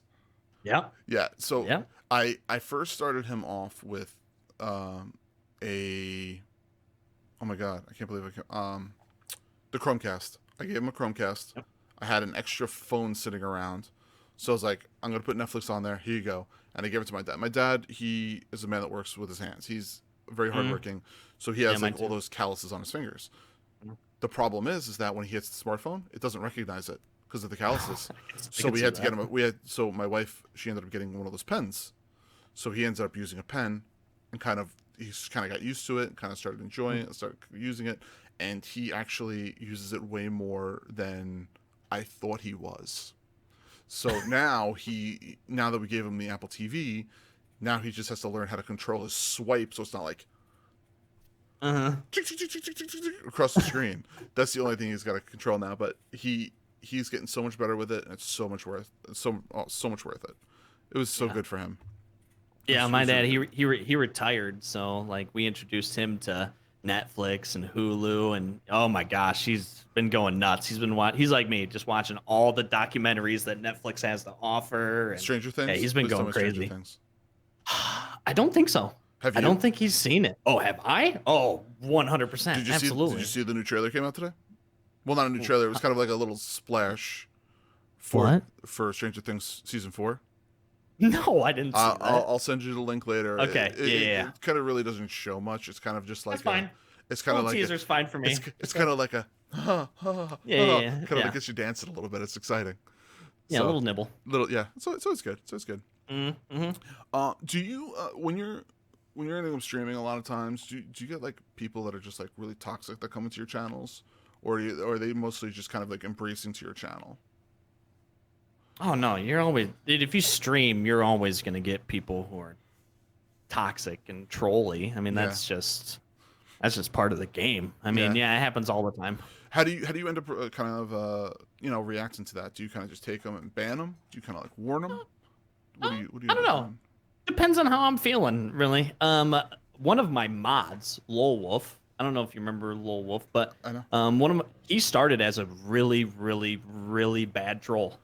Yeah. yeah. So Yeah. I first started him off with a oh my god, I can't believe I can the Chromecast. I gave him a Chromecast. Yep. I had an extra phone sitting around, so I was like, I'm gonna put Netflix on there. Here you go. And I gave it to my dad. My dad, he is a man that works with his hands. He's very Mhm. hardworking, so he Yeah, has mine like all too. those calluses on his fingers. Mhm. The problem is that when he hits the smartphone, it doesn't recognize it because of the calluses. I So can we see had to get that. him. We had so my wife, she ended up getting one of those pens. So he ends up using a pen, and he's kind of got used to it, and kind of started enjoying it, and started using it, and he actually uses it way more than I thought he was. So now that we gave him the Apple TV, now he just has to learn how to control his swipe, so it's not like Uh-huh. across the screen. That's the only thing he's got to control now. But he's getting so much better with it, and it's so much worth so much worth it. It was so Yeah. good for him. Yeah, It my was dad, really good. he retired, so like we introduced him to Netflix and Hulu, and oh my gosh, he's been going nuts. He's like me, just watching all the documentaries that Netflix has to offer, and Stranger yeah, Things. he's been Please tell going me Stranger crazy. Things. I don't think so. Have I you? don't think he's seen it. Oh, have I? Oh, 100%. Did you Absolutely. see the new trailer came out today? Well, not a new trailer. It was kind of like a little splash for What? Stranger Things season 4. No, I didn't see that. I'll send you the link later. Okay. Yeah. It kind of really doesn't show much. It's kind of just like That's fine. it's A kind of little like teaser's fine for me. it's kind of like a kind of like gets you dancing a little bit. It's exciting. Yeah, a So little nibble. yeah. So it's good. So it's good. Mm-hmm. Do you when you're ending up streaming a lot of times, do you get like people that are just like really toxic that come into your channels, or are they mostly just kind of like embracing to your channel? Oh no, you're always dude, if you stream, you're always gonna get people who are toxic and trolly. I mean, Yeah. that's just part of the game. I mean, yeah, it happens all the time. How do you end up kind of reacting to that? Do you kind of just take them and ban them? Do you kind of like warn them? What do you I don't end up know. doing? Depends on how I'm feeling, really. One of my mods, Lol Wolf. I don't know if you remember Lol Wolf, but I know. he started as a really, really, really bad troll.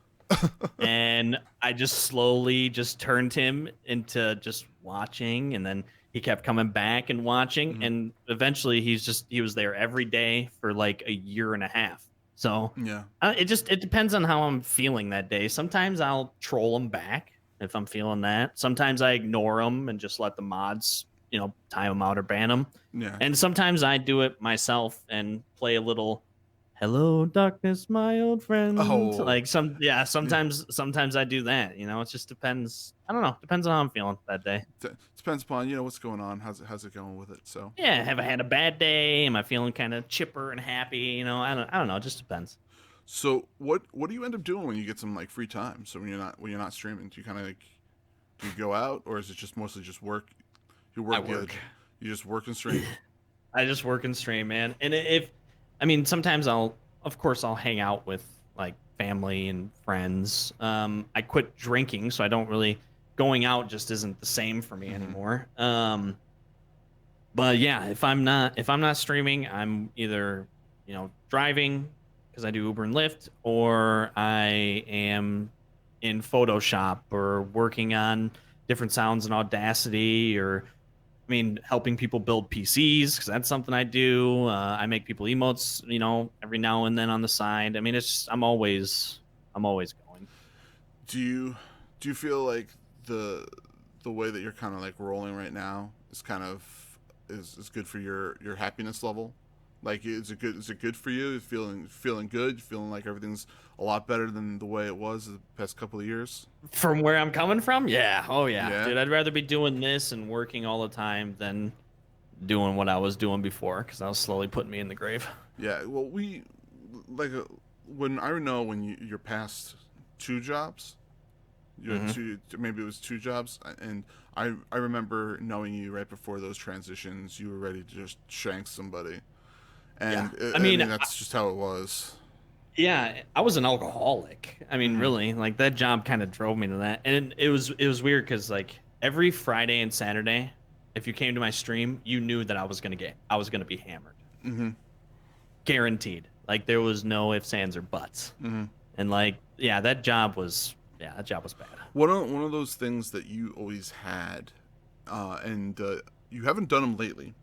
And I just slowly just turned him into just watching, and then he kept coming back and watching, Mm-hmm. and eventually he was there every day for like a year and a half. So Yeah. it depends on how I'm feeling that day. Sometimes I'll troll him back if I'm feeling that. Sometimes I ignore him and just let the mods, time him out or ban him. Yeah. And sometimes I do it myself and play a little "Hello, darkness, my old friend." Oh. Like sometimes I do that. It just depends. I don't know. Depends on how I'm feeling that day. Depends upon what's going on. How's it going with it? So Yeah, have I had a bad day? Am I feeling kind of chipper and happy? I don't know. It just depends. So what do you end up doing when you get some like free time? So when you're not streaming, do you kind of like do you go out, or is it just mostly just work? You work. I work. You just work and stream. I just work and stream, man. And sometimes of course I'll hang out with like family and friends. I quit drinking, so I don't really going out just isn't the same for me anymore. But yeah, if I'm not streaming, I'm either driving because I do Uber and Lyft, or I am in Photoshop or working on different sounds in Audacity, or helping people build PCs because that's something I do. I make people emotes, every now and then on the side. It's just I'm always going. Do you feel like the way that you're kind of like rolling right now is kind of is good for your happiness level? Like, is it good for you? Feeling good? Feeling like everything's a lot better than the way it was the past couple of years? From where I'm coming from, yeah. Oh yeah, Yeah? dude. I'd rather be doing this and working all the time than doing what I was doing before, because that was slowly putting me in the grave. Yeah. Well, we like when I know when you're past 2 jobs, you had maybe it was 2 jobs, and I remember knowing you right before those transitions. You were ready to just shank somebody, and yeah. that's just how it was. Yeah, I was an alcoholic. Really, like that job kind of drove me to that, and it was weird because like every Friday and Saturday, if you came to my stream, you knew that I was gonna be hammered, guaranteed. Like there was no ifs, ands, or buts, and like that job was bad. One of those things that you always had, and you haven't done them lately,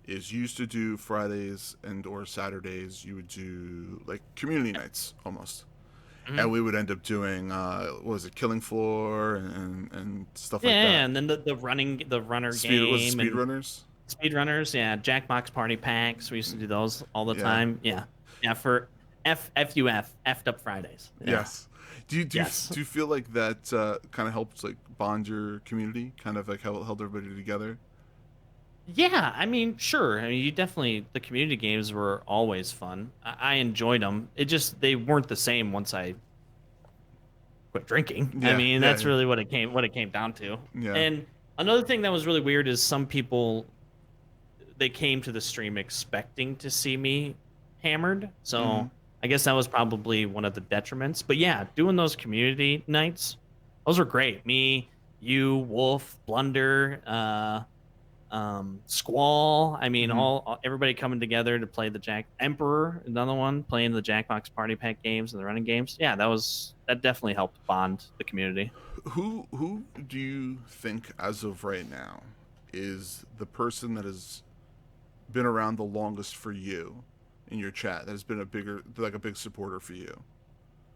is you used to do Fridays and or Saturdays. You would do like community nights almost, and we would end up doing what was it, Killing Floor and stuff like that. Yeah, and then the runner game. Was it Speedrunners? Speedrunners, yeah. Jackbox Party Packs. We used to do those all the time. Yeah, for FUF, effed up Fridays. Yeah. Yes. Do you feel like that kind of helps like bond your community? Kind of like held everybody together? Yeah, sure. The community games were always fun. I enjoyed them. They weren't the same once I quit drinking. Yeah, That's really what it came down to. Yeah. And another thing that was really weird is some people they came to the stream expecting to see me hammered. So Mhm. I guess that was probably one of the detriments. But yeah, doing those community nights, those were great. Me, you, Wolf, Blunder, Squall. I mean, Mhm. everybody coming together to play the Jack Emperor, another one playing the Jackbox Party Pack games and the running games. Yeah, that definitely helped bond the community. Who do you think, as of right now, is the person that has been around the longest for you in your chat? That has been a big supporter for you.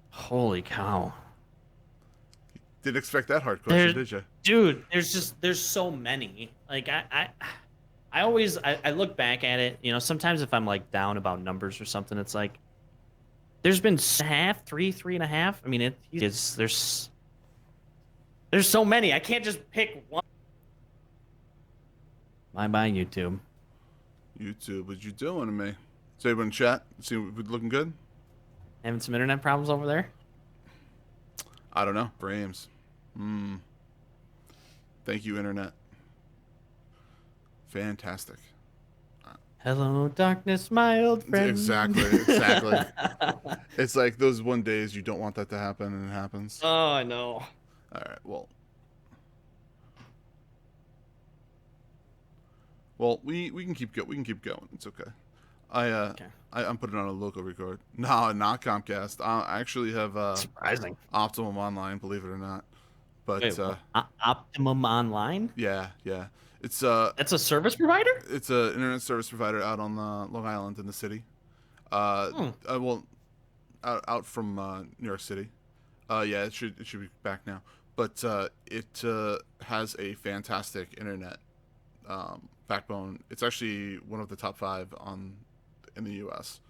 Holy cow! Didn't expect that hard question, There's, did you? dude, there's so many. Like I always I look back at it. You know, sometimes if I'm like down about numbers or something, it's like there's been half, three and a half. I mean, there's so many. I can't just pick one. Bye YouTube. YouTube, what you doing to me? Say everyone in chat. See, we looking good. Having some internet problems over there? I don't know. Brames. Thank you, internet. Fantastic. Hello, darkness, my old friend. Exactly. It's like those one days you don't want that to happen, and it happens. Oh, I know. All right. Well, we can keep we can keep going. It's okay. Okay. I'm putting on a local record. No, not Comcast. I actually have Surprising. Optimum Online, believe it or not. But Wait, Optimum Online? yeah. It's That's a service provider? it's a internet service provider out on Long Island in the city. Well, out from New York City. Yeah, it should be back now. But it has a fantastic internet backbone. It's actually one of the top 5 in the U.S.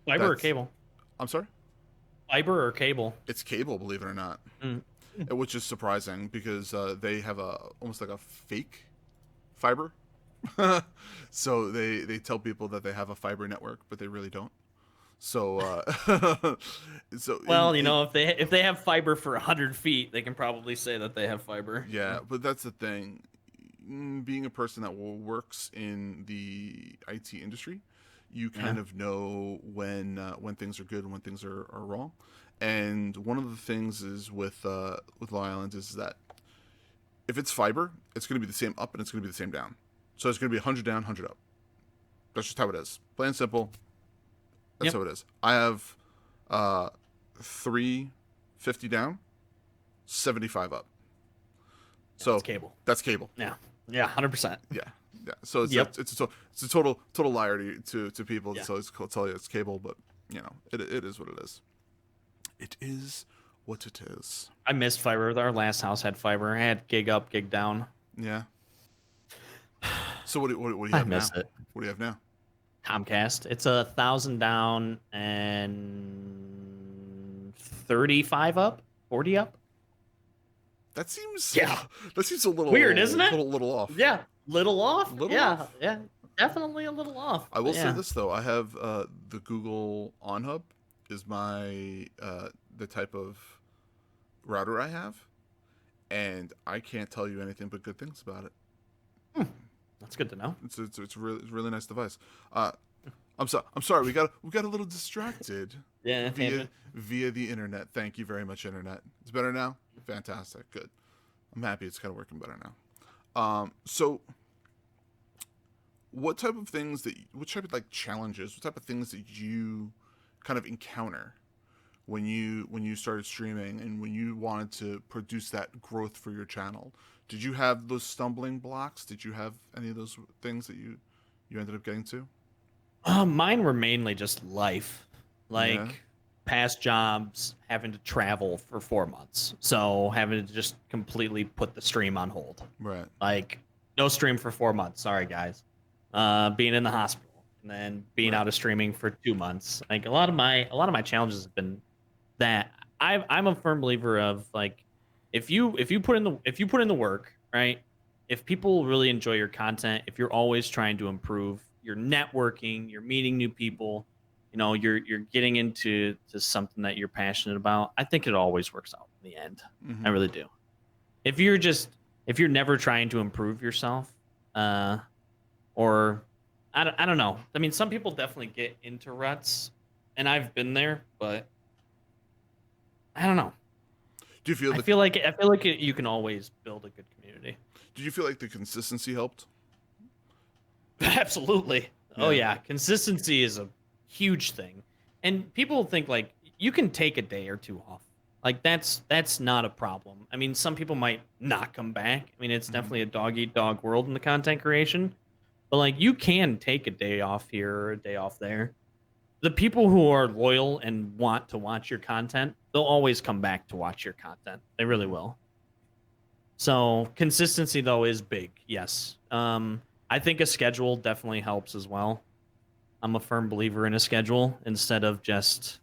Fiber or cable? I'm sorry? Fiber or cable? It's cable, believe it or not. Which is surprising because they have almost like a fake fiber. So they tell people that they have a fiber network, but they really don't. So well, if they have fiber for 100 feet, they can probably say that they have fiber. Yeah, but that's the thing. Being a person that works in the IT industry, you kind of know when things are good and when things are wrong. And one of the things is with Long Island is that if it's fiber, it's going to be the same up and it's going to be the same down. So it's going to be 100 down, 100 up. That's just how it is. Plain and simple. That's how it is. I have 350 down, 75 up. So that's cable. That's cable. Yeah, 100%. Yeah. So it's a total liar to people. Yeah. So it's tell you it's cable, but it is what it is. It is what it is. I missed fiber. Our last house had fiber. I had gig up, gig down. Yeah. So what do you have now? I miss it. What do you have now? Comcast. It's 1,000 down and 35 up, 40 up. That seems a little weird, isn't it? Little off. Yeah, little off. Off? Yeah, definitely a little off. I will say this though, I have the Google On Hub is my the type of router I have, and I can't tell you anything but good things about it. That's good to know. It's a really nice device. I'm sorry. We got a little distracted. Yeah. Via the internet. Thank you very much, internet. It's better now. Fantastic. Good. I'm happy it's kind of working better now. So what type of challenges? What type of things that you kind of encounter when you started streaming and when you wanted to produce that growth for your channel? Did you have those stumbling blocks? Did you have any of those things that you ended up getting to? Mine were mainly just life, past jobs, having to travel for 4 months, so having to just completely put the stream on hold. Right. Like no stream for 4 months. Sorry guys. Being in the hospital and then being out of streaming for 2 months. Like a lot of my challenges have been that. I'm a firm believer of like if you put in the work, right? If people really enjoy your content, if you're always trying to improve, you're networking, you're meeting new people, you're getting into something that you're passionate about, I think it always works out in the end. I really do. If you're never trying to improve yourself, or I don't know. I mean, some people definitely get into ruts, and I've been there, but I don't know. Do you feel You can always build a good community. Did you feel like the consistency helped? Absolutely. Oh Yeah. yeah, consistency is a huge thing. And people think like you can take a day or two off. Like that's not a problem. I mean, some people might not come back. I mean, it's Mhm. definitely a dog eat dog world in the content creation. But like you can take a day off here or a day off there. The people who are loyal and want to watch your content, they'll always come back to watch your content. They really Mhm. will. So consistency though is big. Yes. I think a schedule definitely helps as well. I'm a firm believer in a schedule instead of just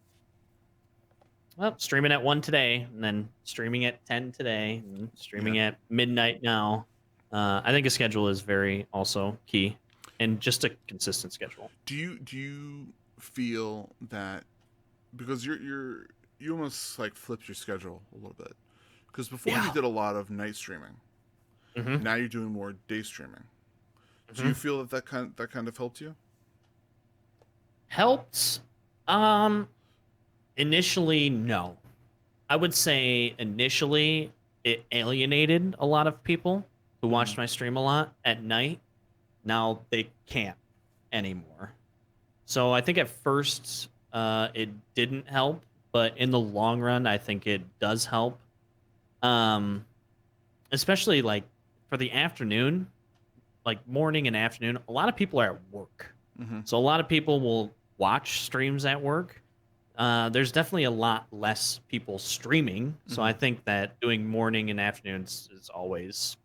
well streaming at 1 today and then streaming at 10 today and Yeah. streaming at midnight now. I think a schedule is very also key, and just a consistent schedule. Do you feel that because you almost like flipped your schedule a little bit because before you Yeah. did a lot of night streaming, Mm-hmm. now you're doing more day streaming. Do Mm-hmm. you feel that that kind of helped you? Helped. Um, Initially, no. I would say initially it alienated a lot of people who Mm-hmm. watched my stream a lot at night. Now they can't anymore. So I think at first it didn't help, but in the long run, I think it does help. Um, Especially like for the afternoon, like morning and afternoon, a lot of people are at work. Mm-hmm. So a lot of people will watch streams at work. There's definitely a lot less people streaming. So Mm-hmm. I think that doing morning and afternoons is always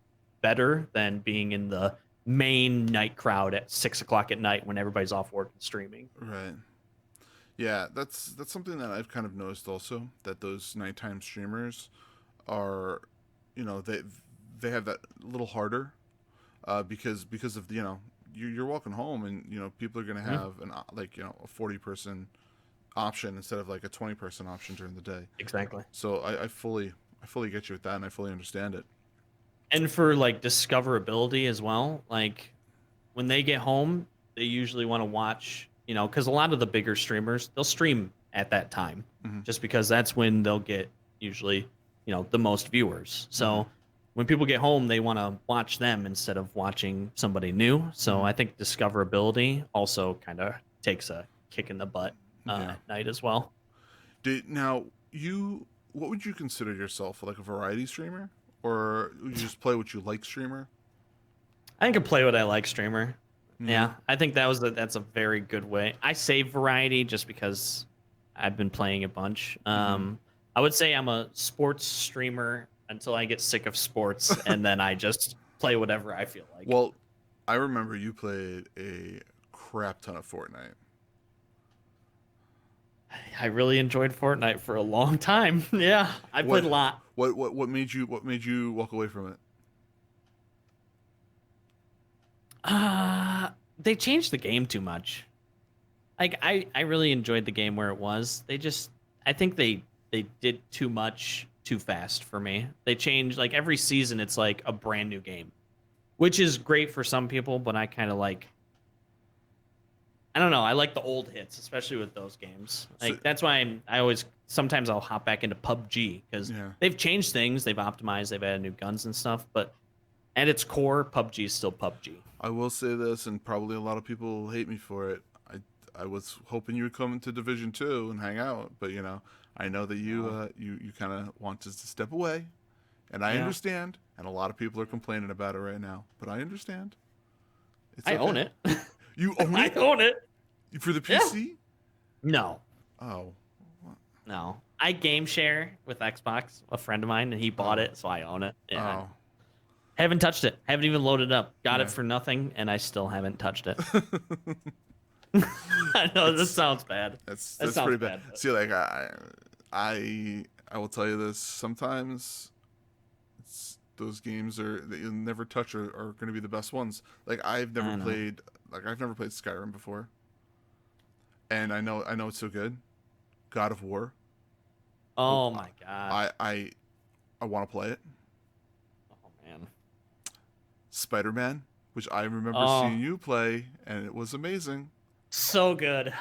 better than being in the main night crowd at 6 o'clock at night when everybody's off work and streaming. Right. Yeah, that's something that I've kind of noticed also that those nighttime streamers are, they have that a little harder because of you're walking home and people are gonna Mhm. have a 40-person option instead of like a 20-person option during the day. Exactly. So I fully get you with that and I fully understand it. And for like discoverability as well, like when they get home, they usually want to watch, because a lot of the bigger streamers, they'll stream at that time Mm-hmm. just because that's when they'll get usually, the most viewers. Mm-hmm. So when people get home, they want to watch them instead of watching somebody new. So Mm-hmm. I think discoverability also kind of takes a kick in the butt Yeah. at night as well. Now you what would you consider yourself, like a variety streamer, or you just play what you like streamer? I think a play what I like streamer. Mm-hmm. Yeah, I think that's a very good way. I say variety just because I've been playing a bunch. Mm-hmm. I would say I'm a sports streamer until I get sick of sports, and then I just play whatever I feel like. Well, I remember you played a crap ton of Fortnite. I really enjoyed Fortnite for a long time. Yeah, I What played a lot. what made you walk away from it? They changed the game too much. Like I really enjoyed the game where it was. I think they did too much too fast for me. They changed like every season it's like a brand new game, which is great for some people, but I kind of like I don't know, I like the old hits, especially with those games. So Like that's why I always sometimes I'll hop back into PUBG cuz yeah, they've changed things, they've optimized, they've added new guns and stuff, but at its core, PUBG is still PUBG. I will say this, and probably a lot of people hate me for it. I was hoping you would come into Division 2 and hang out, but I know that you No. you kind of want to step away, and I Yeah. understand. And a lot of people are complaining about it right now, but I understand. It's I own okay. it. You own I it own it. for the Yeah. PC? No. Oh, what? No. I game share with Xbox, a friend of mine, and he bought Oh, it, so I own it. Yeah. oh, Haven't touched it. Haven't even loaded it up. Got it yeah. for nothing, and I still haven't touched it. I know this That's sounds bad. that's That that's sounds pretty bad. bad. But See, like I will tell you this. Sometimes those games that you'll never touch are going to be the best ones. Like I know. I've never played Skyrim before, and I know it's so good. God of War. Oh, Oh my god. I want to play it. Oh man. Spider-Man. which I remember Oh, seeing you play, and it was amazing. so good.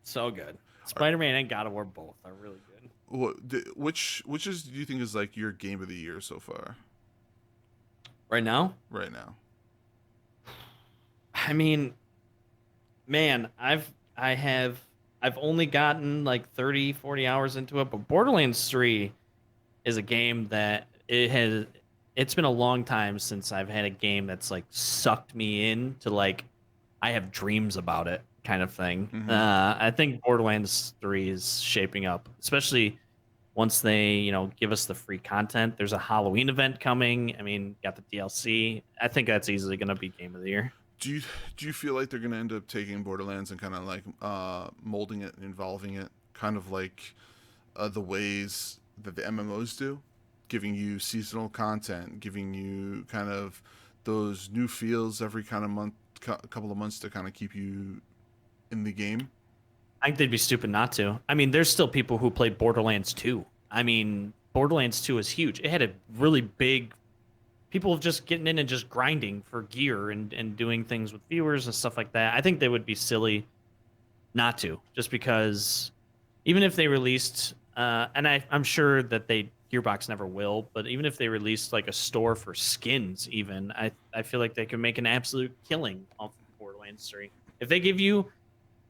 So good. Spider-Man and God of War both are really good. Which is do you think is like your game of the year so far? Right now, Right now. I mean, man, I've only gotten like 30, 40 hours into it, but Borderlands 3 is a game that it's been a long time since I've had a game that's like sucked me in to like I have dreams about it kind of thing. Mm-hmm. I think Borderlands 3 is shaping up, especially once they, give us the free content. There's a Halloween event coming. I mean, got the DLC. I think that's easily going to be game of the year. Do you do you feel like they're gonna end up taking Borderlands and kind of like molding it and involving it, kind of like the ways that the MMOs do, giving you seasonal content, giving you kind of those new feels every kind of month, couple of months to kind of keep you in the game? I think they'd be stupid not to. I mean, there's still people who played Borderlands 2. I mean, Borderlands 2 is huge. It had a really big people just getting in and just grinding for gear and doing things with viewers and stuff like that. I think they would be silly not to, just because even if they released, and I'm sure that Gearbox never will, but even if they released like a store for skins, even I feel like they could make an absolute killing off of Borderlands 3 if they give you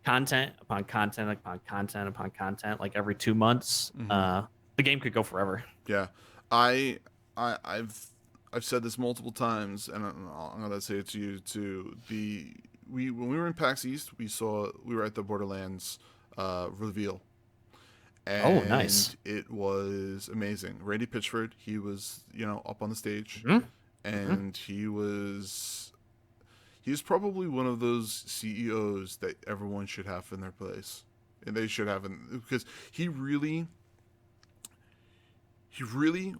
content upon content upon content upon content like every 2 months. Mm-hmm. The game could go forever. Yeah, I, I've said this multiple times, and I'm gonna say it to you too. We when we were in PAX East, we were at the Borderlands reveal, Oh, and nice. it was amazing. Randy Pitchford, he was up on the stage, Hmm. and he was probably one of those CEOs that everyone should have in their place, and they should have because he really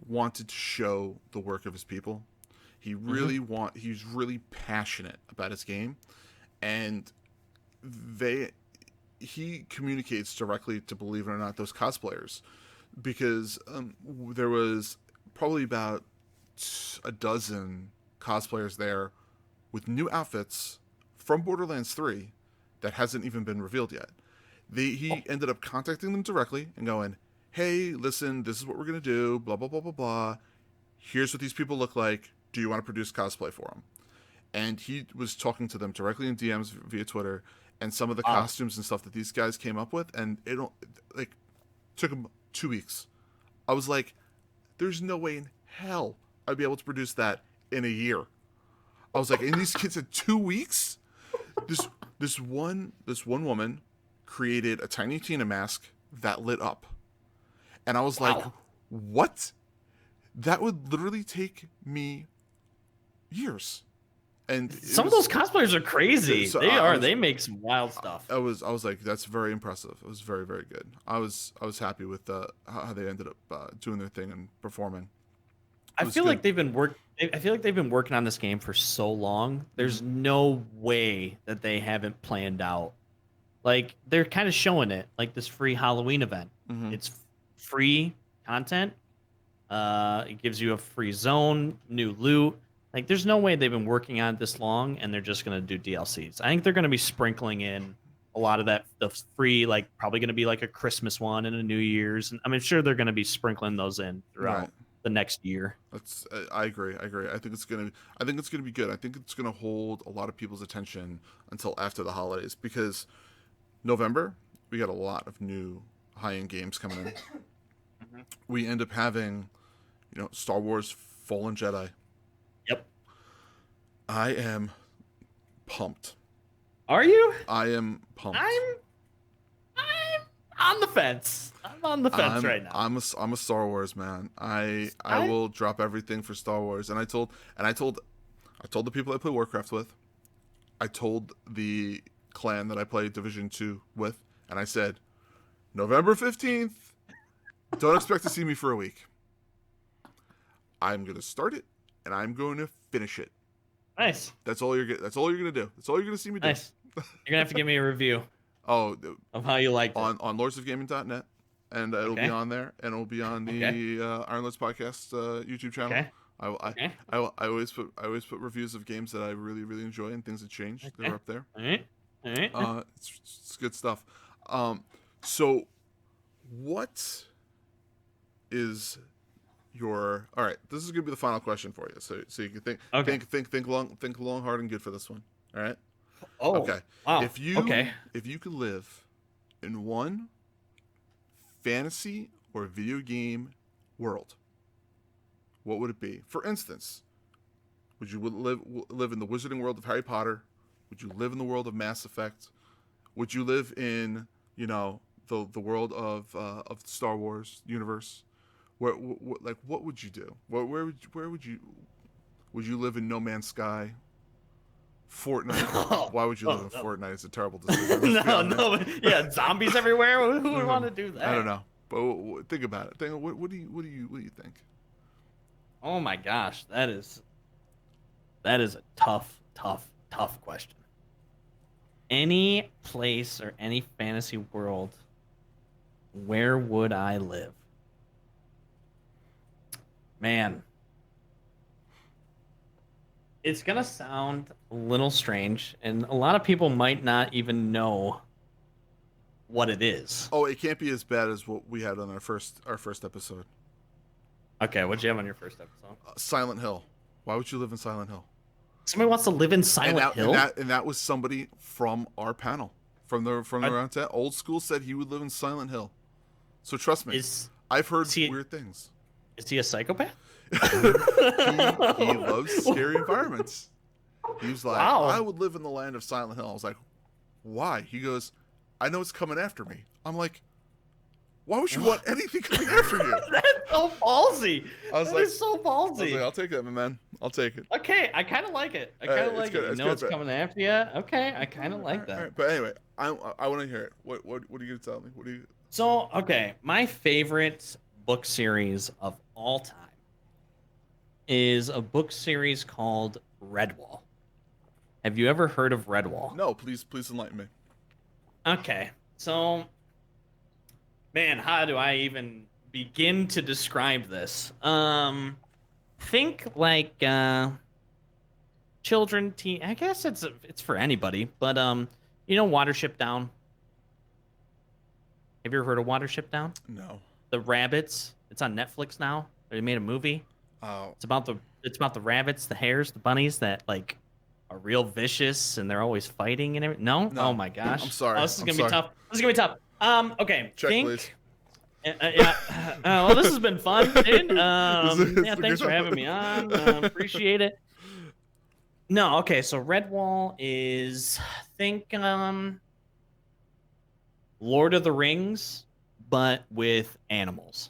wanted to show the work of his people. He's really passionate about his game, and they he communicates directly to, believe it or not, those cosplayers, because there was probably about a dozen cosplayers there with new outfits from Borderlands 3 that hasn't even been revealed yet. He ended up contacting them directly and going, "Hey, listen, this is what we're gonna do. Blah blah blah blah blah. Here's what these people look like. Do you want to produce cosplay for them?" And he was talking to them directly in DMs via Twitter, and some of the Wow. costumes and stuff that these guys came up with, and it like took them 2 weeks. I was like, "There's no way in hell I'd be able to produce that in a year." I was like, "And these kids had 2 weeks." This this one woman created a Tiny Tina mask that lit up. And I was like, Wow. what? That would literally take me years. And Some of those cosplayers are crazy. So They make some wild stuff. I was like, that's very impressive. It was very, very good. I was happy with how they ended up doing their thing and performing. I was feel good. like I feel like they've been working on this game for so long. There's Mm-hmm. no way that they haven't planned out. Like they're kind of showing it, like this free Halloween event. Mm-hmm. It's free content. It gives you a free zone, new loot. Like there's no way they've been working on it this long and they're just gonna do DLCs. I think they're gonna be sprinkling in a lot of that the free, like probably gonna be like a Christmas one and a New Year's. And I'm sure they're gonna be sprinkling those in throughout Right. the next year. That's I agree. I think it's gonna be good. I think it's gonna hold a lot of people's attention until after the holidays, because November we got a lot of new high-end games coming in. We end up having, Star Wars Fallen Jedi. Yep. I am pumped. Are you? I am pumped. I'm on the fence. I'm on the fence right now. I'm a Star Wars man. I will drop everything for Star Wars. And I told the people I play Warcraft with. I told the clan that I play Division 2 with, and I said, November 15th, don't expect to see me for a week. I'm going to start it and I'm going to finish it. Nice. That's all you're going to do. That's all you're going to see me do. Nice. You're gonna have to give me a review Oh, of how you liked it. on lordsofgaming.net, and it'll be Okay. on there, and it'll be on the Okay. Iron Lords Podcast YouTube channel. Okay. Okay. I always put reviews of games that I really enjoy and things that change. Okay. They're up there. All right. All right. It's good stuff. So what is your all right? This is gonna be the final question for you, so you can Okay. think long, hard, and good for this one. All right. Oh. Okay. Wow. If you Okay. could live in one fantasy or video game world, what would it be? For instance, would you live in the wizarding world of Harry Potter? Would you live in the world of Mass Effect? Would you live in the world of the Star Wars universe? What would you do? Where would you live in No Man's Sky? Fortnite. Why would you live in No. Fortnite? It's a terrible decision. No. Yeah, zombies everywhere. Who would want to do that? I don't know, but think about it. What do you think? Oh my gosh, that is a tough question. Any place or any fantasy world, where would I live? Man, it's gonna sound a little strange, and a lot of people might not even know what it is. Oh, it can't be as bad as what we had on our first episode. Okay, what'd you have on your first episode? Silent Hill. Why would you live in Silent Hill? Somebody wants to live in Silent Hill? And that was somebody from our panel, from the Roundtable. Old School said he would live in Silent Hill. So trust me, I've heard weird things. Is he a psychopath? he loves scary environments. He was like, wow. I would live in the land of Silent Hill. I was like, why? He goes, I know it's coming after me. I'm like, why would you want anything coming after you? That's so ballsy. That is so ballsy. I was like, I'll take that, my man. I'll take it. Okay, I kind of like it. I kind of like it. You know it's coming after you. Okay, I kind of like that. Right. But anyway, I want to hear it. What are you gonna tell me? What do you? So okay, my favorite book series of all time is a book series called Redwall. Have you ever heard of Redwall? No, please enlighten me. Okay, so man, how do I even begin to describe this? Think like children, teen. I guess it's for anybody, but Watership Down. Have you ever heard of Watership Down? No. The rabbits. It's on Netflix now. They made a movie. Oh. It's about the rabbits, the hares, the bunnies that like are real vicious and they're always fighting and everything. No? Oh my gosh. I'm sorry. Oh, this is gonna be tough. This is gonna be tough. Okay. Check, please. Yeah. Well, this has been fun, dude. Yeah, thanks for having me on. Appreciate it. No, okay. So Redwall is Lord of the Rings, but with animals.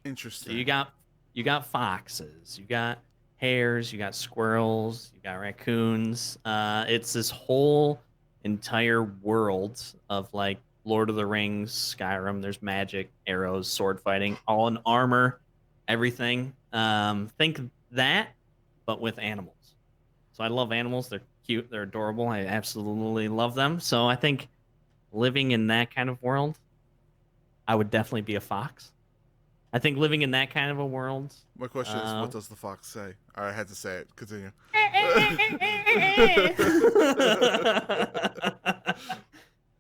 Interesting. So you got foxes, you got hares, you got squirrels, you got raccoons. It's this whole entire world of like Lord of the Rings, Skyrim. There's magic, arrows, sword fighting, all in armor, everything. Think that, but with animals. So I love animals. They're cute. They're adorable. I absolutely love them. So I think living in that kind of world, I would definitely be a fox. I think living in that kind of a world. My question is, what does the fox say? I had to say it. Continue.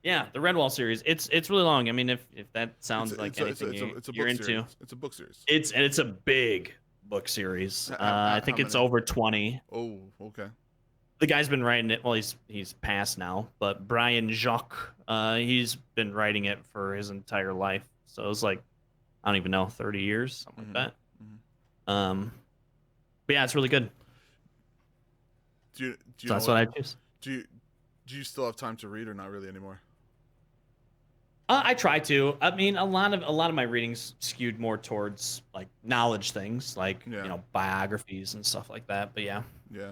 Yeah, the Redwall series. It's really long. I mean, if that sounds like anything you're into, it's a book series. It's a big book series. I think it's over 20. Oh, okay. The guy's been writing it. Well, he's passed now, but Brian Jacques, he's been writing it for his entire life. So it was like, I don't even know, 30 years, something like that. Mm-hmm. But yeah, it's really good. So that's what I choose. Do you still have time to read, or not really anymore? I try to. I mean, a lot of my readings skewed more towards like knowledge things, like biographies and stuff like that. But yeah,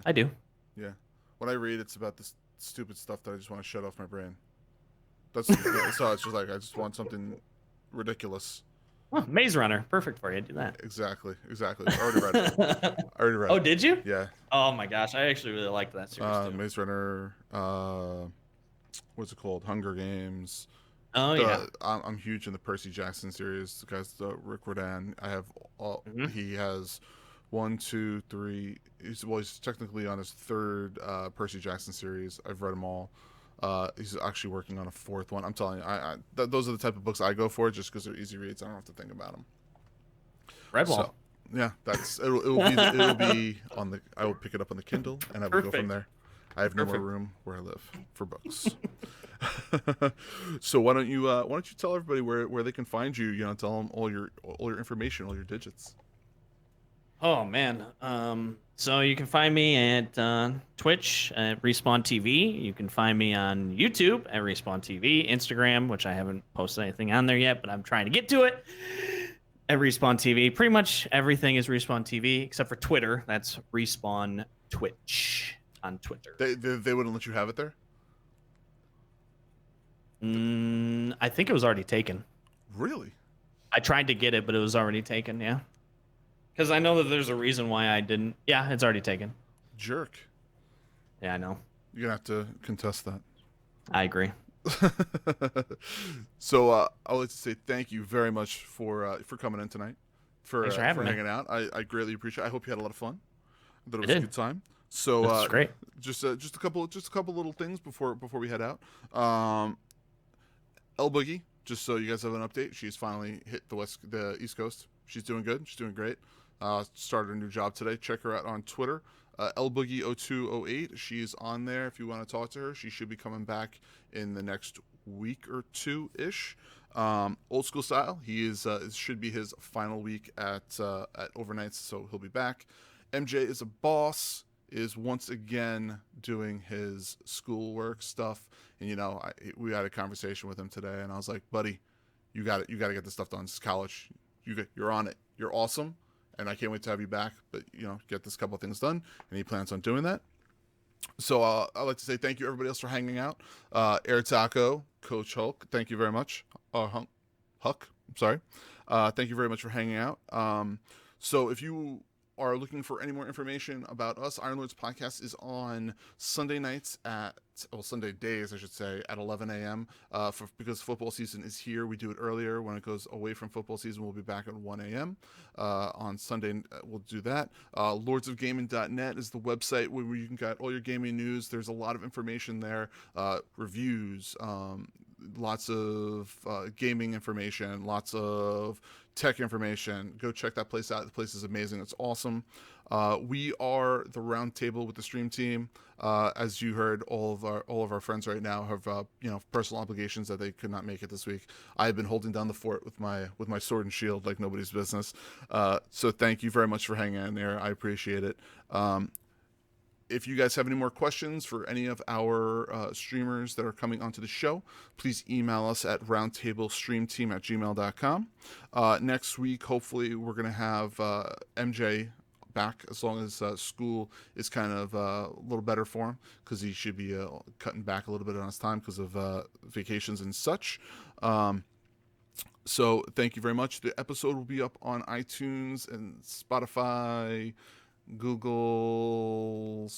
I do. Yeah, when I read, it's about this stupid stuff that I just want to shut off my brain. That's so it's just like I just want something ridiculous. Oh, Maze Runner, perfect for you. Do that. Exactly. I already read it. Oh, did you? Yeah. Oh my gosh, I actually really liked that series too. Maze Runner. What's it called? Hunger Games. Oh yeah. I'm huge in the Percy Jackson series. The guys, Rick Riordan. I have all. Mm-hmm. He has 1, 2, 3. He's technically on his third Percy Jackson series. I've read them all. He's actually working on a fourth one. I'm telling you, those are the type of books I go for just because they're easy reads. I don't have to think about them. Redwall. So, yeah, it'll be on the. I will pick it up on the Kindle and I will go from there. I have no more room where I live for books. So why don't you tell everybody where they can find you? You know, tell them all your information, all your digits. Oh man. So you can find me at Twitch at RespawnTV. You can find me on YouTube at RespawnTV, Instagram, which I haven't posted anything on there yet, but I'm trying to get to it. At RespawnTV, pretty much everything is RespawnTV except for Twitter. That's Respawn Twitch on Twitter. They wouldn't let you have it there. I think it was already taken. Really? I tried to get it, but it was already taken. Yeah. Because I know that there's a reason why I didn't. Yeah, it's already taken. Jerk. Yeah, I know. You're going to have to contest that. I agree. So I would like to say thank you very much for coming in tonight. Thanks for having me. Hanging out. I greatly appreciate it. I hope you had a lot of fun. I thought it was a good time. So that's great. Just a couple little things before we head out. El Boogie, just so you guys have an update, she's finally hit the East Coast. She's doing good. She's doing great. Started a new job today. Check her out on Twitter. LBoogie0208. She's on there if you want to talk to her. She should be coming back in the next week or two ish. Old School Style. He is should be his final week at overnights, so he'll be back. MJ is a boss. Is once again doing his schoolwork stuff, and you know we had a conversation with him today, and I was like, buddy, you got it. You got to get this stuff done. It's college. You're on it. You're awesome. And I can't wait to have you back, but, you know, get this couple of things done, and he plans on doing that. So I'd like to say thank you, everybody else, for hanging out. Air Taco, Coach Hulk, thank you very much. Huck, I'm sorry. Thank you very much for hanging out. So if you are looking for any more information about us, Iron Lords Podcast is on Sunday nights Sunday days, I should say, at 11 a.m. Because football season is here. We do it earlier. When it goes away from football season, we'll be back at 1 a.m. On Sunday, we'll do that. Lordsofgaming.net is the website where you can get all your gaming news. There's a lot of information there, reviews, lots of gaming information, lots of tech information. Go check that place out. The place is amazing. It's awesome. We are the Roundtable with the Stream Team. As you heard, all of our friends right now have personal obligations that they could not make it this week. I've been holding down the fort with my sword and shield like nobody's business. So thank you very much for hanging in there. I appreciate it. If you guys have any more questions for any of our streamers that are coming onto the show, please email us at roundtablestreamteam@gmail.com. Next week, hopefully, we're going to have MJ back, as long as school is kind of a little better for him, because he should be cutting back a little bit on his time because of vacations and such. So thank you very much. The episode will be up on iTunes and Spotify, Google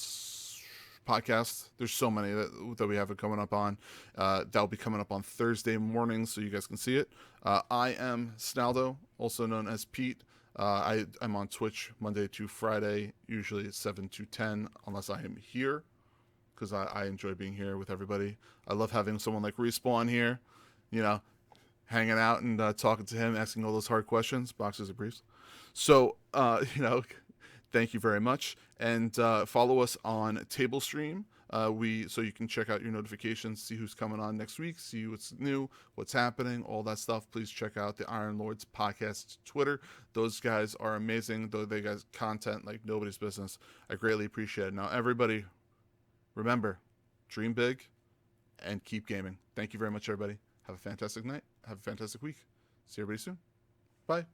Podcast. There's so many that we have it coming up on. That'll be coming up on Thursday mornings, so you guys can see it. I am Snaldo, also known as Pete. I'm on Twitch Monday to Friday, usually at 7 to 10, unless I am here, because I enjoy being here with everybody. I love having someone like Respawn here, hanging out and talking to him, asking all those hard questions, boxes of briefs. So, thank you very much, and follow us on Table Stream. So you can check out your notifications, see who's coming on next week, see what's new, what's happening, all that stuff. Please check out the Iron Lords Podcast Twitter. Those guys are amazing. They guys content like nobody's business. I greatly appreciate it. Now, everybody, remember, dream big and keep gaming. Thank you very much, everybody. Have a fantastic night. Have a fantastic week. See everybody soon. Bye.